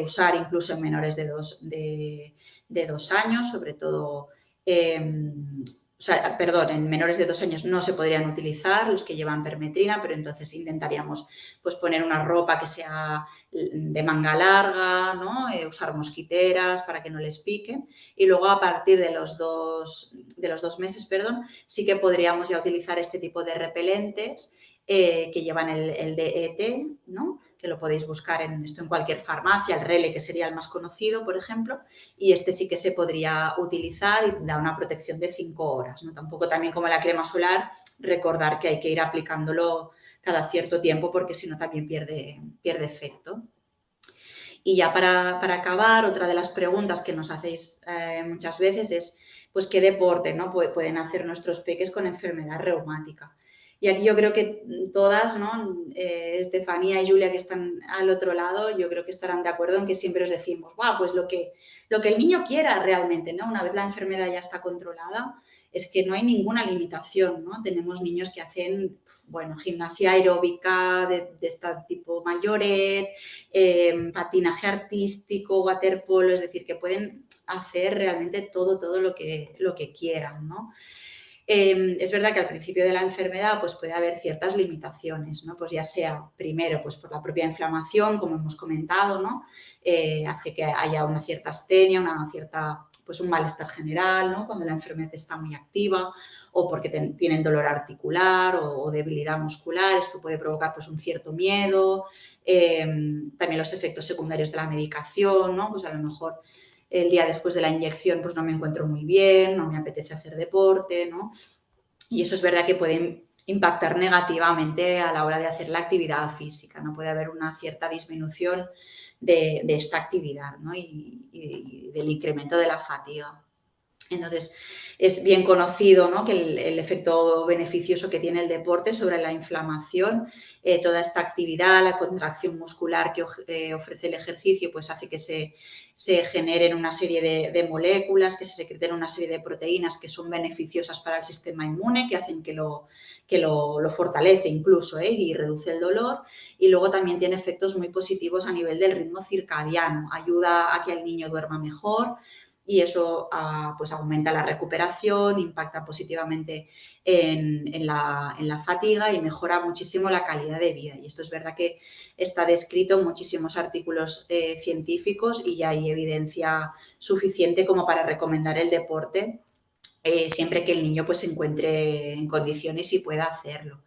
usar incluso en menores de 2 años, sobre todo o sea, perdón, en menores de 2 años no se podrían utilizar los que llevan permetrina, pero entonces intentaríamos pues poner una ropa que sea de manga larga, ¿no? Usar mosquiteras para que no les piquen y luego a partir de los 2 meses, perdón, sí que podríamos ya utilizar este tipo de repelentes que llevan el DET, ¿no?, que lo podéis buscar en cualquier farmacia, el Rele, que sería el más conocido, por ejemplo, y este sí que se podría utilizar y da una protección de 5 horas, ¿no? Tampoco también como la crema solar, recordar que hay que ir aplicándolo cada cierto tiempo porque si no también pierde efecto. Y ya para acabar, otra de las preguntas que nos hacéis muchas veces es pues qué deporte, ¿no?, pueden hacer nuestros peques con enfermedad reumática. Y aquí yo creo que todas, ¿no?, Estefanía y Julia, que están al otro lado, yo creo que estarán de acuerdo en que siempre os decimos, ¡guau!, pues lo que el niño quiera realmente, ¿no? Una vez la enfermedad ya está controlada, es que no hay ninguna limitación, ¿no? Tenemos niños que hacen, bueno, gimnasia aeróbica de este tipo mayores, patinaje artístico, waterpolo, es decir, que pueden hacer realmente todo lo que quieran, ¿no? Es verdad que al principio de la enfermedad pues puede haber ciertas limitaciones, ¿no? Pues ya sea primero pues por la propia inflamación, como hemos comentado, ¿no? Hace que haya una cierta astenia, pues un malestar general, ¿no?, cuando la enfermedad está muy activa o porque tienen dolor articular o debilidad muscular. Esto puede provocar pues un cierto miedo. También los efectos secundarios de la medicación, ¿no? Pues a lo mejor el día después de la inyección pues no me encuentro muy bien, no me apetece hacer deporte, ¿no? Y eso es verdad que puede impactar negativamente a la hora de hacer la actividad física, ¿no? Puede haber una cierta disminución de esta actividad, ¿no?, y del incremento de la fatiga. Entonces, es bien conocido, ¿no?, que el efecto beneficioso que tiene el deporte sobre la inflamación, toda esta actividad, la contracción muscular que ofrece el ejercicio, pues hace que se generen una serie de moléculas, que se secreten una serie de proteínas que son beneficiosas para el sistema inmune, que hacen que lo fortalece incluso, y reduce el dolor. Y luego también tiene efectos muy positivos a nivel del ritmo circadiano, ayuda a que el niño duerma mejor, y eso pues aumenta la recuperación, impacta positivamente en la fatiga y mejora muchísimo la calidad de vida. Y esto es verdad que está descrito en muchísimos artículos científicos y ya hay evidencia suficiente como para recomendar el deporte siempre que el niño pues, se encuentre en condiciones y pueda hacerlo.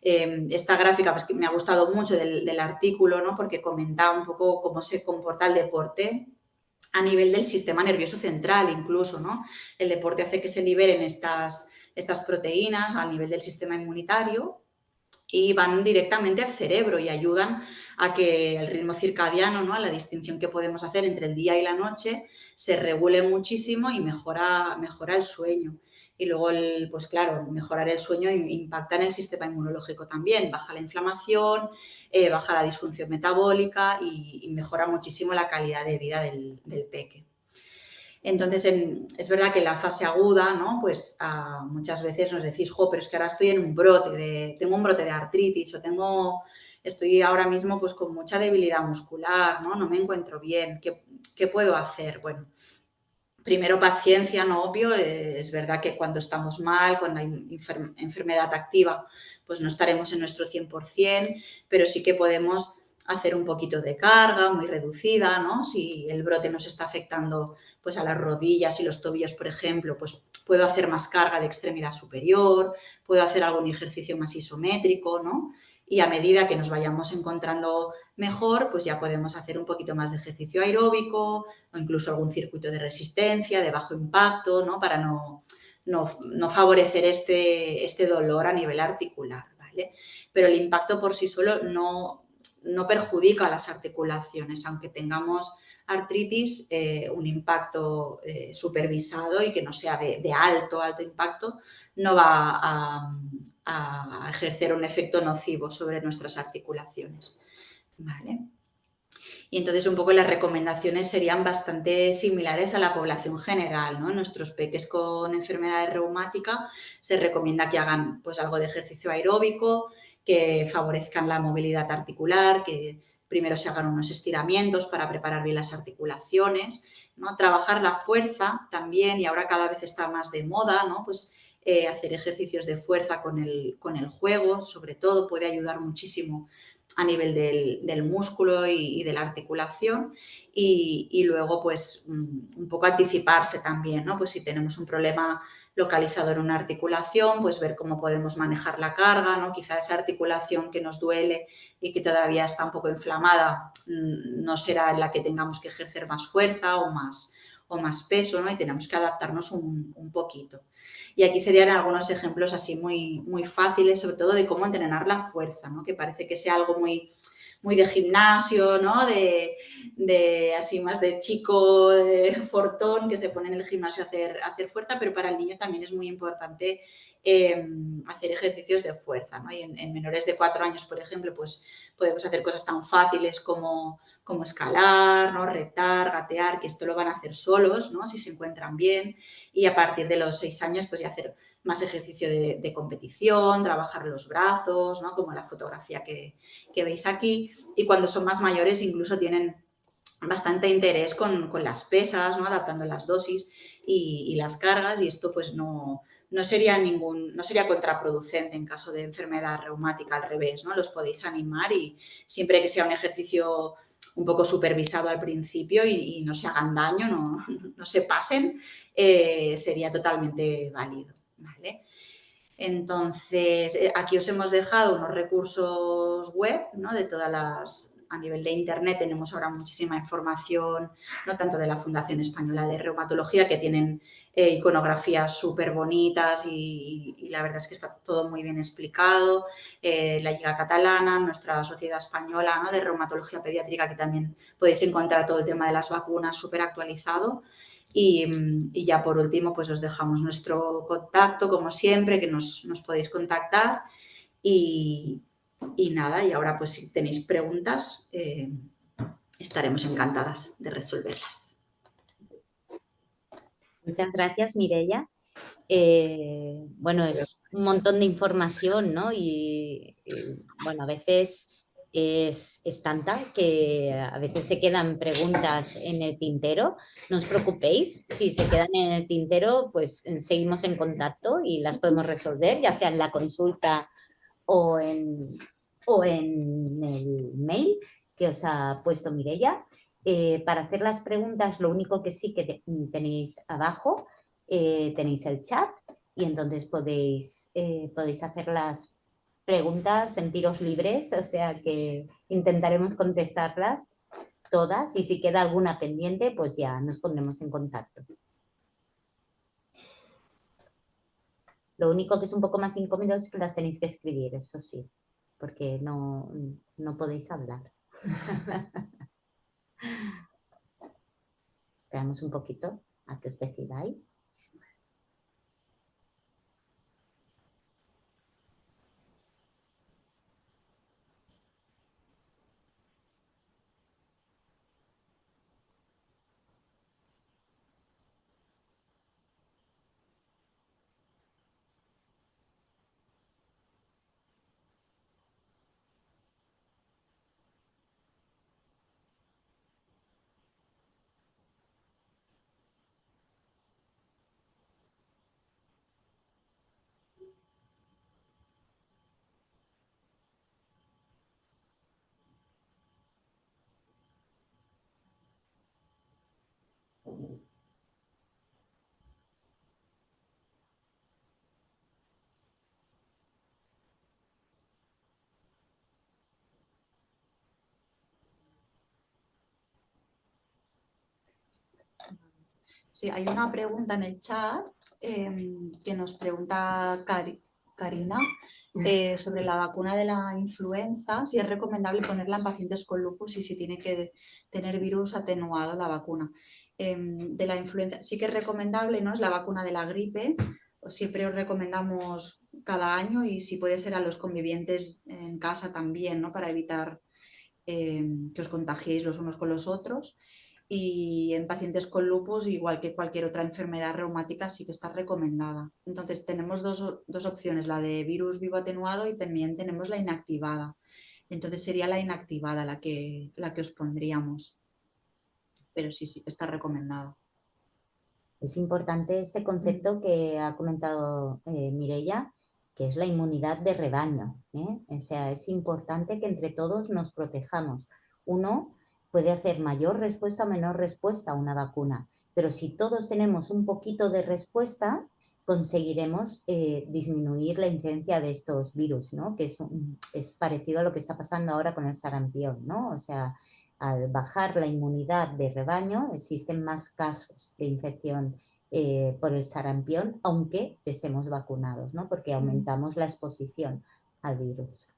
Esta gráfica pues, que me ha gustado mucho del artículo, ¿no?, porque comentaba un poco cómo se comporta el deporte a nivel del sistema nervioso central incluso, ¿no? El deporte hace que se liberen estas proteínas a nivel del sistema inmunitario y van directamente al cerebro y ayudan a que el ritmo circadiano, ¿no?, a la distinción que podemos hacer entre el día y la noche, se regule muchísimo y mejora el sueño. Y luego, pues claro, mejorar el sueño impacta en el sistema inmunológico también, baja la inflamación, baja la disfunción metabólica y mejora muchísimo la calidad de vida del peque. Entonces, es verdad que en la fase aguda, ¿no?, pues muchas veces nos decís, jo, pero es que ahora estoy en un brote, tengo un brote de artritis o estoy ahora mismo pues con mucha debilidad muscular, ¿no? No me encuentro bien, ¿qué puedo hacer? Bueno, primero paciencia, no obvio, es verdad que cuando estamos mal, cuando hay enfermedad activa, pues no estaremos en nuestro 100%, pero sí que podemos hacer un poquito de carga muy reducida, ¿no? Si el brote nos está afectando pues a las rodillas y los tobillos, por ejemplo, pues puedo hacer más carga de extremidad superior, puedo hacer algún ejercicio más isométrico, ¿no? Y a medida que nos vayamos encontrando mejor, pues ya podemos hacer un poquito más de ejercicio aeróbico, o incluso algún circuito de resistencia, de bajo impacto, ¿no?, para no favorecer este dolor a nivel articular, ¿vale? Pero el impacto por sí solo no perjudica a las articulaciones, aunque tengamos artritis, un impacto supervisado y que no sea de alto impacto, no va a ejercer un efecto nocivo sobre nuestras articulaciones, ¿vale? Y entonces un poco las recomendaciones serían bastante similares a la población general, ¿no? Nuestros peques con enfermedades reumáticas se recomienda que hagan pues algo de ejercicio aeróbico, que favorezcan la movilidad articular, que primero se hagan unos estiramientos para preparar bien las articulaciones, ¿no? Trabajar la fuerza también, y ahora cada vez está más de moda, ¿no? Pues hacer ejercicios de fuerza con el juego, sobre todo, puede ayudar muchísimo a nivel del músculo y de la articulación y luego pues un poco anticiparse también, ¿no? Pues si tenemos un problema localizado en una articulación, pues ver cómo podemos manejar la carga, ¿no? Quizá esa articulación que nos duele y que todavía está un poco inflamada no será en la que tengamos que ejercer más fuerza o más peso, ¿no? Y tenemos que adaptarnos un poquito. Y aquí serían algunos ejemplos así muy, muy fáciles, sobre todo de cómo entrenar la fuerza, ¿no? Que parece que sea algo muy de gimnasio, ¿no? De así más de chico, de fortón, que se pone en el gimnasio a hacer fuerza, pero para el niño también es muy importante hacer ejercicios de fuerza, ¿no? Y en menores de 4 años, por ejemplo, pues podemos hacer cosas tan fáciles como escalar, ¿no?, reptar, gatear, que esto lo van a hacer solos, ¿no?, si se encuentran bien. Y a partir de los 6 años, pues ya hacer más ejercicio de competición, trabajar los brazos, ¿no?, como la fotografía que veis aquí. Y cuando son más mayores, incluso tienen bastante interés con las pesas, ¿no?, adaptando las dosis y las cargas, y esto pues no sería contraproducente en caso de enfermedad reumática, al revés, ¿no? Los podéis animar y siempre que sea un ejercicio un poco supervisado al principio y no se hagan daño, no se pasen, sería totalmente válido, ¿vale? Entonces, aquí os hemos dejado unos recursos web, ¿no?, de todas a nivel de internet tenemos ahora muchísima información, ¿no? Tanto de la Fundación Española de Reumatología, que tienen iconografías súper bonitas y la verdad es que está todo muy bien explicado, la Lliga Catalana, nuestra Sociedad Española, ¿no? De Reumatología Pediátrica, que también podéis encontrar todo el tema de las vacunas súper actualizado. Y ya por último, pues os dejamos nuestro contacto, como siempre, que nos podéis contactar. Y, y nada, y ahora pues si tenéis preguntas, estaremos encantadas de resolverlas. Muchas gracias, Mireia. Bueno, es un montón de información, ¿no? Bueno, a veces es tanta que a veces se quedan preguntas en el tintero. No os preocupéis, si se quedan en el tintero, pues seguimos en contacto y las podemos resolver, ya sea en la consulta o en, o en el mail que os ha puesto Mireia. Para hacer las preguntas, lo único que sí que tenéis abajo, tenéis el chat y entonces podéis hacer las preguntas, sentiros libres, o sea que intentaremos contestarlas todas y si queda alguna pendiente, pues ya nos pondremos en contacto. Lo único que es un poco más incómodo es que las tenéis que escribir, eso sí, porque no podéis hablar. Esperamos un poquito a que os decidáis. Sí, hay una pregunta en el chat que nos pregunta Karina sobre la vacuna de la influenza, si es recomendable ponerla en pacientes con lupus y si tiene que tener virus atenuado la vacuna. De la influenza sí que es recomendable, ¿no? Es la vacuna de la gripe. Siempre os recomendamos cada año y si puede ser a los convivientes en casa también, ¿no? Para evitar que os contagiéis los unos con los otros. Y en pacientes con lupus, igual que cualquier otra enfermedad reumática, sí que está recomendada. Entonces tenemos dos opciones, la de virus vivo atenuado y también tenemos la inactivada. Entonces sería la inactivada la que os pondríamos. Pero sí, sí que está recomendada. Es importante este concepto que ha comentado Mireia, que es la inmunidad de rebaño, ¿eh? O sea, es importante que entre todos nos protejamos. Uno puede hacer mayor respuesta o menor respuesta a una vacuna, pero si todos tenemos un poquito de respuesta, conseguiremos disminuir la incidencia de estos virus, ¿no? Que es parecido a lo que está pasando ahora con el sarampión, ¿no? O sea, al bajar la inmunidad de rebaño, existen más casos de infección por el sarampión, aunque estemos vacunados, ¿no? Porque aumentamos la exposición al virus.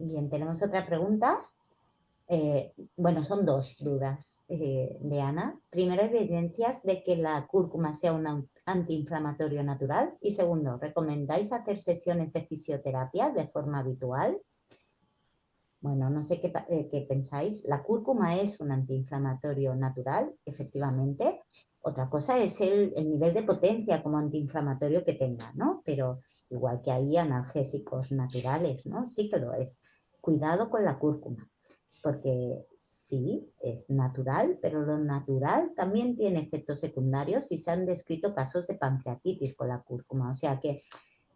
Bien, tenemos otra pregunta. Bueno, son dos dudas de Ana. Primero, evidencias de que la cúrcuma sea un antiinflamatorio natural. Y segundo, ¿recomendáis hacer sesiones de fisioterapia de forma habitual? Bueno, no sé qué pensáis. La cúrcuma es un antiinflamatorio natural, efectivamente. Otra cosa es el nivel de potencia como antiinflamatorio que tenga, ¿no? Pero igual que hay analgésicos naturales, ¿no? Sí que lo es. Cuidado con la cúrcuma, porque sí, es natural, pero lo natural también tiene efectos secundarios y se han descrito casos de pancreatitis con la cúrcuma. O sea que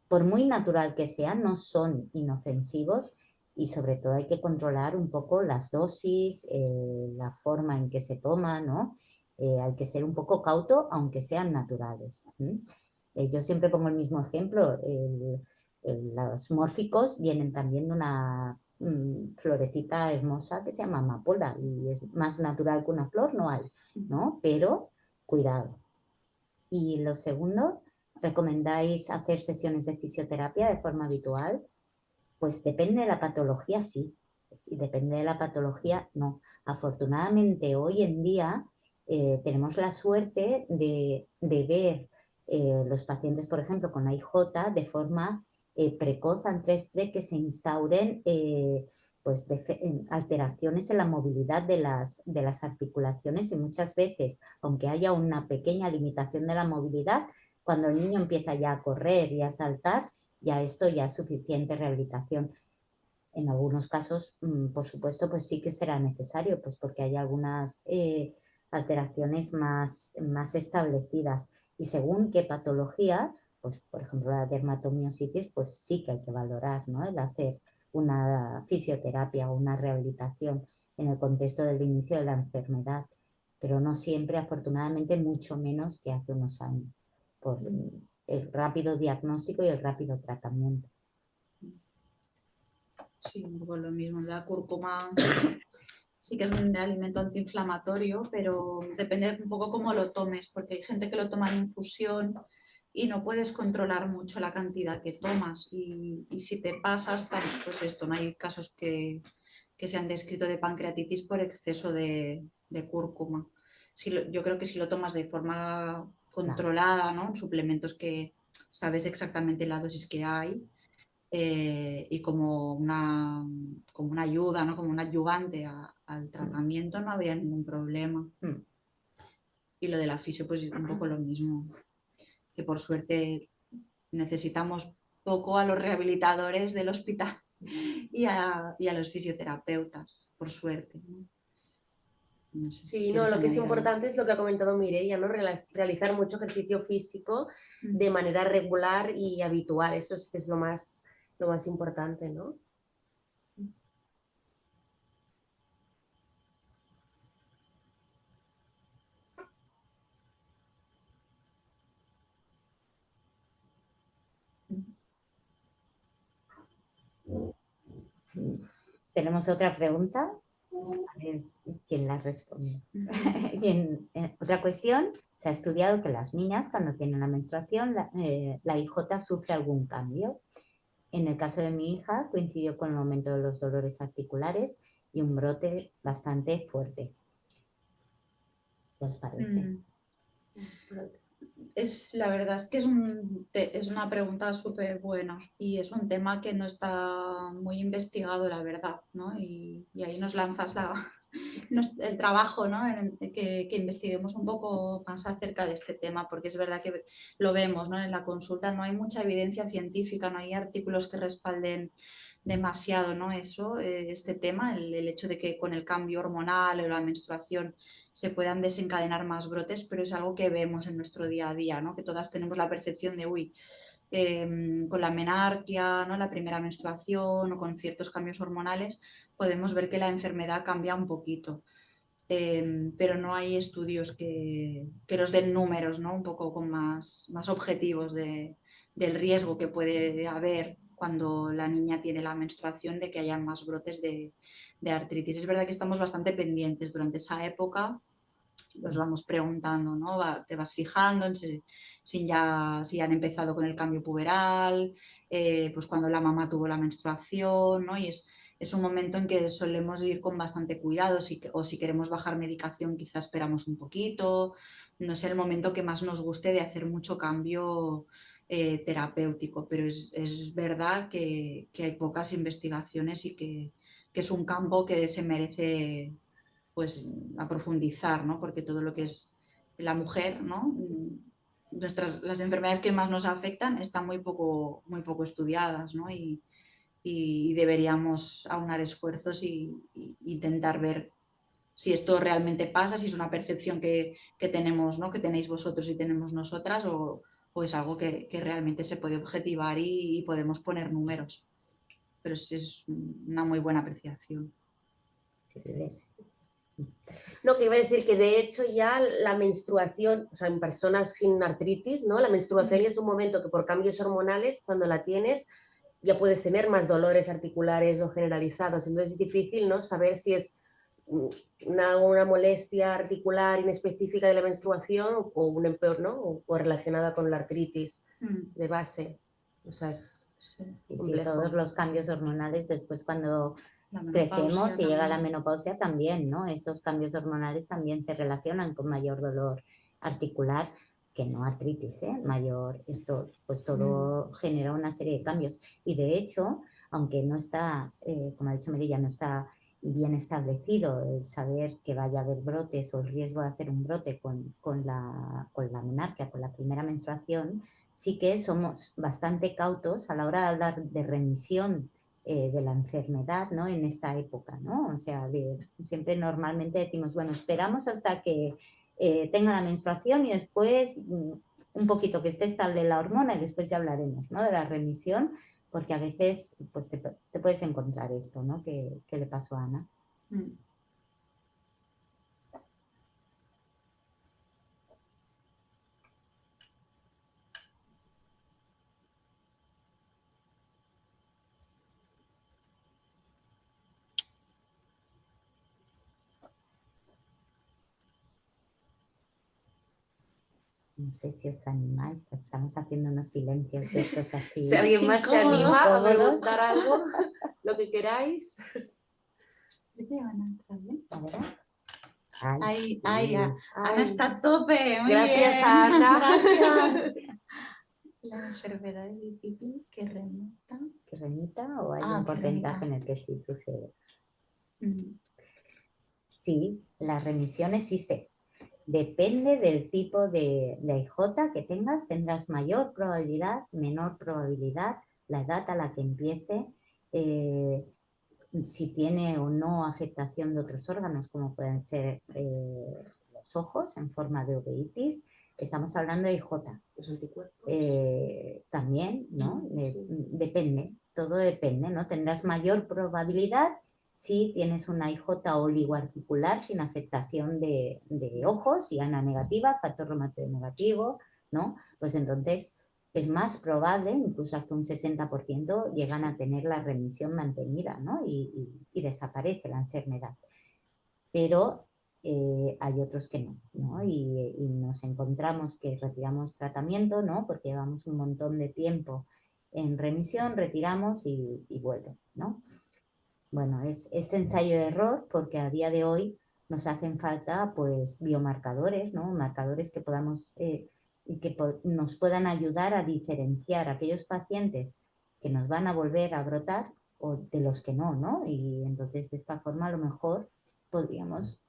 por muy natural que sea, no son inofensivos y sobre todo hay que controlar un poco las dosis, la forma en que se toma, ¿no? Hay que ser un poco cauto, aunque sean naturales. Yo siempre pongo el mismo ejemplo. Los mórficos vienen también de una florecita hermosa que se llama amapola y es más natural que una flor, no hay, ¿no? Pero cuidado. Y lo segundo, ¿recomendáis hacer sesiones de fisioterapia de forma habitual? Pues depende de la patología, sí, y depende de la patología, no. Afortunadamente, hoy en día tenemos la suerte de ver los pacientes, por ejemplo, con AIJ de forma precoz antes de que se instauren pues alteraciones en la movilidad de las articulaciones y muchas veces, aunque haya una pequeña limitación de la movilidad, cuando el niño empieza ya a correr y a saltar, ya esto ya es suficiente rehabilitación. En algunos casos, por supuesto, pues sí que será necesario, pues porque hay algunas alteraciones más establecidas y según qué patología, pues por ejemplo la dermatomiositis, pues sí que hay que valorar, ¿no? El hacer una fisioterapia o una rehabilitación en el contexto del inicio de la enfermedad, pero no siempre, afortunadamente, mucho menos que hace unos años, por el rápido diagnóstico y el rápido tratamiento. Sí, un poco lo mismo. La cúrcuma sí que es un alimento antiinflamatorio, pero depende un poco cómo lo tomes, porque hay gente que lo toma en infusión y no puedes controlar mucho la cantidad que tomas. Y si te pasas, pues esto, no hay casos que se han descrito de pancreatitis por exceso de cúrcuma. Yo creo que si lo tomas de forma Claro. controlada, ¿no? En suplementos que sabes exactamente la dosis que hay, y como una ayuda, ¿no? Como un adyuvante al tratamiento, no habría ningún problema. Mm. Y lo de la fisio, pues un poco lo mismo, que por suerte necesitamos poco a los rehabilitadores del hospital y a los fisioterapeutas, por suerte, ¿no? No sé si Sí, no, quieres lo que es añadir algo. importante es lo que ha comentado Mireia, ¿no? Realizar mucho ejercicio físico de Mm. manera regular y habitual. Eso es lo más importante, ¿no? Tenemos otra pregunta. A ver quién la responde. Otra cuestión, se ha estudiado que las niñas cuando tienen la menstruación, la IJ sufre algún cambio. En el caso de mi hija coincidió con el aumento de los dolores articulares y un brote bastante fuerte. ¿Qué os parece? Mm. La verdad es que es una pregunta súper buena y es un tema que no está muy investigado, la verdad, ¿no? Y ahí nos lanzas el trabajo, ¿no? Que investiguemos un poco más acerca de este tema, porque es verdad que lo vemos, ¿no? En la consulta no hay mucha evidencia científica, no hay artículos que respalden demasiado, ¿no? Este tema, el hecho de que con el cambio hormonal o la menstruación se puedan desencadenar más brotes, pero es algo que vemos en nuestro día a día, ¿no? Que todas tenemos la percepción de, uy, con la menarquia, ¿no? La primera menstruación o con ciertos cambios hormonales, podemos ver que la enfermedad cambia un poquito. Pero no hay estudios que nos den números, ¿no? Un poco más objetivos del riesgo que puede haber cuando la niña tiene la menstruación de que haya más brotes de artritis. Es verdad que estamos bastante pendientes durante esa época, nos vamos preguntando, ¿no? Te vas fijando en si han empezado con el cambio puberal, pues cuando la mamá tuvo la menstruación, ¿no? Y es un momento en que solemos ir con bastante cuidado, o si queremos bajar medicación quizás esperamos un poquito, no es el momento que más nos guste de hacer mucho cambio terapéutico, pero es verdad que hay pocas investigaciones y que es un campo que se merece pues a profundizar, ¿no? Porque todo lo que es la mujer, ¿no? Las enfermedades que más nos afectan están muy poco estudiadas, ¿no? Y deberíamos aunar esfuerzos y intentar ver si esto realmente pasa, si es una percepción que tenemos, ¿no? Que tenéis vosotros y tenemos nosotras, o es algo que realmente se puede objetivar y podemos poner números. Pero es una muy buena apreciación. Sí, No, que iba a decir que de hecho ya la menstruación, o sea, en personas sin artritis, ¿no? La menstruación ya es un momento que por cambios hormonales, cuando la tienes, ya puedes tener más dolores articulares o generalizados. Entonces es difícil, ¿no? Saber si es una molestia articular inespecífica de la menstruación o un empeor, ¿no? O relacionada con la artritis de base. O sea, es sí, todos los cambios hormonales después cuando crecemos y llega la menopausia también, ¿no? Estos cambios hormonales también se relacionan con mayor dolor articular, que no artritis, ¿eh? Mayor, esto, pues todo genera una serie de cambios. Y de hecho, aunque no está, como ha dicho Mireia, no está bien establecido el saber que vaya a haber brotes o el riesgo de hacer un brote con la menarquia, con la primera menstruación, sí que somos bastante cautos a la hora de hablar de remisión de la enfermedad, ¿no? En esta época, ¿no? O sea, siempre normalmente decimos, bueno, esperamos hasta que tenga la menstruación y después un poquito que esté estable la hormona y después ya hablaremos, ¿no? De la remisión, porque a veces pues te puedes encontrar esto, ¿no? Que le pasó a Ana. No sé si os animáis, estamos haciendo unos silencios de estos así. Si alguien más se incómodos. anima a preguntar algo, lo que queráis. A ver. Ana está a tope. Muy Gracias, bien. Ana. Gracias. La enfermedad es difícil que remita. ¿Que remita o hay Ah, un que porcentaje remita. en el que sí sucede? Sí, la remisión existe. Depende del tipo de IJ que tengas, tendrás mayor probabilidad, menor probabilidad, la edad a la que empiece, si tiene o no afectación de otros órganos, como pueden ser los ojos en forma de uveitis. Estamos hablando de IJ. Los anticuerpos. También, ¿no? Sí. Depende, todo depende, ¿no? Tendrás mayor probabilidad si tienes una IJ oligoarticular sin afectación de ojos y ANA negativa, factor reumatoide negativo, ¿no? Pues entonces es más probable, incluso hasta un 60%, llegan a tener la remisión mantenida, ¿no? Y desaparece la enfermedad. Pero hay otros que no, ¿no? Y nos encontramos que retiramos tratamiento, ¿no? Porque llevamos un montón de tiempo en remisión, retiramos y vuelve, ¿no? Bueno, es ensayo de error porque a día de hoy nos hacen falta pues biomarcadores, ¿no? Marcadores que podamos nos puedan ayudar a diferenciar aquellos pacientes que nos van a volver a brotar o de los que no, ¿no? Y entonces de esta forma a lo mejor podríamos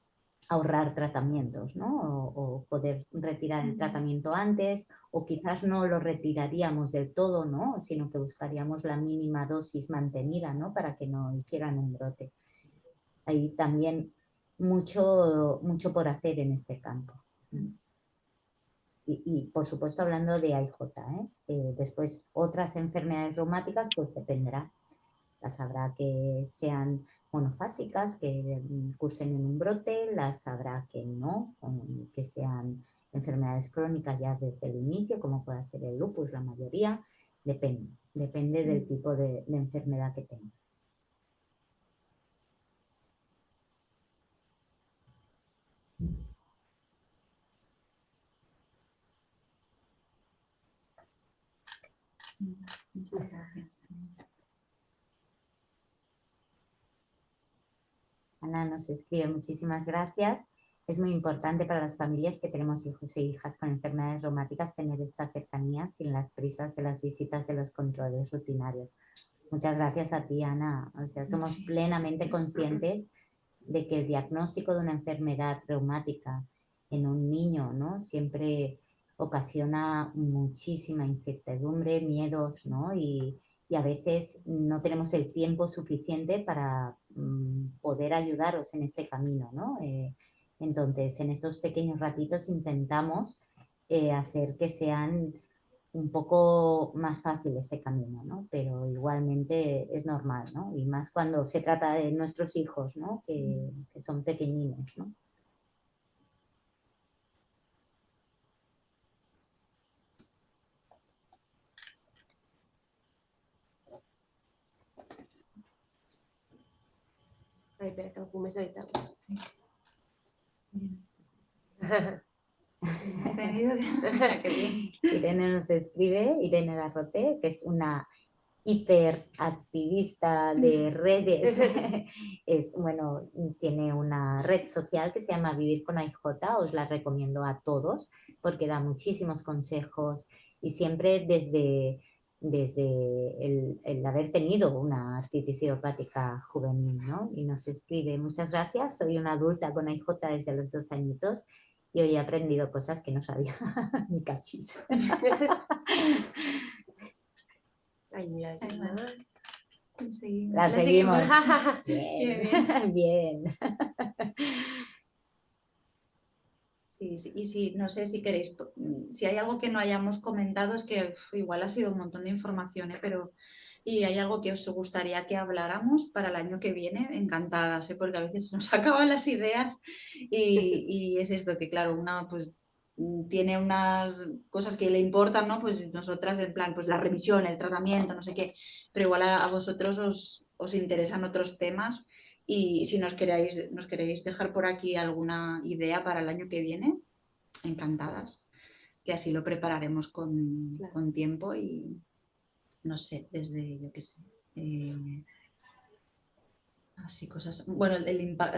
ahorrar tratamientos, ¿no? O poder retirar el tratamiento antes, o quizás no lo retiraríamos del todo, ¿no? Sino que buscaríamos la mínima dosis mantenida, ¿no? Para que no hicieran un brote. Hay también mucho por hacer en este campo. Y por supuesto hablando de AIJ, después otras enfermedades reumáticas, pues dependerá. Las habrá que sean monofásicas, que cursen en un brote, las habrá que no, que sean enfermedades crónicas ya desde el inicio, como pueda ser el lupus, la mayoría, depende del tipo de enfermedad que tenga. Muchas gracias. Ana nos escribe, muchísimas gracias. Es muy importante para las familias que tenemos hijos e hijas con enfermedades reumáticas tener esta cercanía sin las prisas de las visitas de los controles rutinarios. Muchas gracias a ti, Ana. O sea, somos Sí. plenamente conscientes de que el diagnóstico de una enfermedad reumática en un niño, ¿no? Siempre ocasiona muchísima incertidumbre, miedos, ¿no? Y a veces no tenemos el tiempo suficiente para poder ayudaros en este camino, ¿no? Entonces, en estos pequeños ratitos intentamos hacer que sean un poco más fácil este camino, ¿no? Pero igualmente es normal, ¿no? Y más cuando se trata de nuestros hijos, ¿no? Que son pequeñines, ¿no? Ai, espera, que algú més ha dit alguna Qué bien. Irene nos escribe, Irene Larrote, que es una hiperactivista de redes. Bueno, tiene una red social que se llama Vivir con AIJ, os la recomiendo a todos porque da muchísimos consejos y siempre desde el haber tenido una artritis idiopática juvenil, ¿no? Y nos escribe: muchas gracias, soy una adulta con AIJ desde los 2 añitos y hoy he aprendido cosas que no sabía. Mi cachis. Ai, mira, aquí Ai, vale. más. Seguimos. La seguimos. Bien, Bien, bien. Sí, sí, y sí, no sé si queréis, si hay algo que no hayamos comentado, es que igual ha sido un montón de información, pero y hay algo que os gustaría que habláramos para el año que viene, encantadas, porque a veces nos acaban las ideas y es esto, que claro, una pues tiene unas cosas que le importan, ¿no? Pues nosotras en plan, pues la revisión, el tratamiento, no sé qué, pero igual a vosotros os interesan otros temas. Y si nos queréis dejar por aquí alguna idea para el año que viene, encantadas, que así lo prepararemos Claro. con tiempo y no sé, desde, yo qué sé, así cosas. Bueno,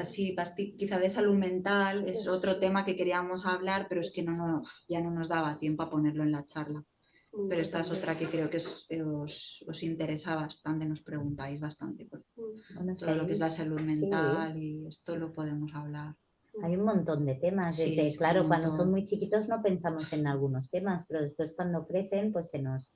sí, quizá de salud mental es otro tema que queríamos hablar, pero es que ya no nos daba tiempo a ponerlo en la charla. Muy Pero esta es importante. otra que creo que os interesa bastante, nos preguntáis bastante por Bueno, es que todo lo que es la hay, salud mental y esto lo podemos hablar. hay un montón de temas. Sí, Desde, es que claro, un cuando son montón. muy chiquitos no pensamos en algunos temas, pero después cuando crecen, pues se nos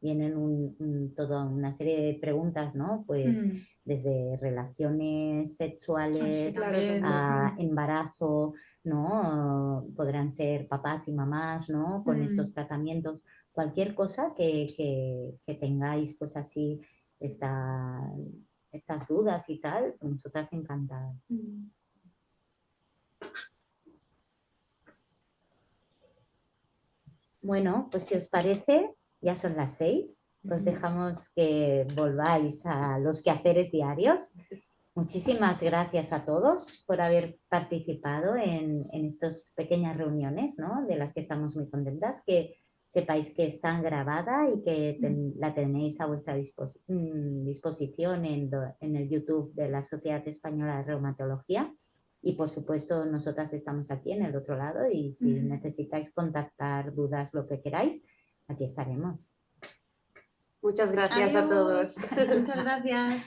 vienen toda una serie de preguntas, ¿no? Pues desde relaciones sexuales también. a embarazo, ¿no? Podrán ser papás y mamás, ¿no? Con estos tratamientos. Cualquier cosa que tengáis, pues así, estas dudas y tal, nosotras encantadas. Bueno, pues si os parece, ya son las 6. Os dejamos que volváis a los quehaceres diarios. Muchísimas gracias a todos por haber participado en estas pequeñas reuniones, ¿no? De las que estamos muy contentas, que sepáis que están grabada y que la tenéis a vuestra disposición en el YouTube de la Sociedad Española de Reumatología. Y por supuesto, nosotras estamos aquí en el otro lado y si necesitáis contactar, dudas, lo que queráis, aquí estaremos. Muchas gracias a todos. Muchas gracias.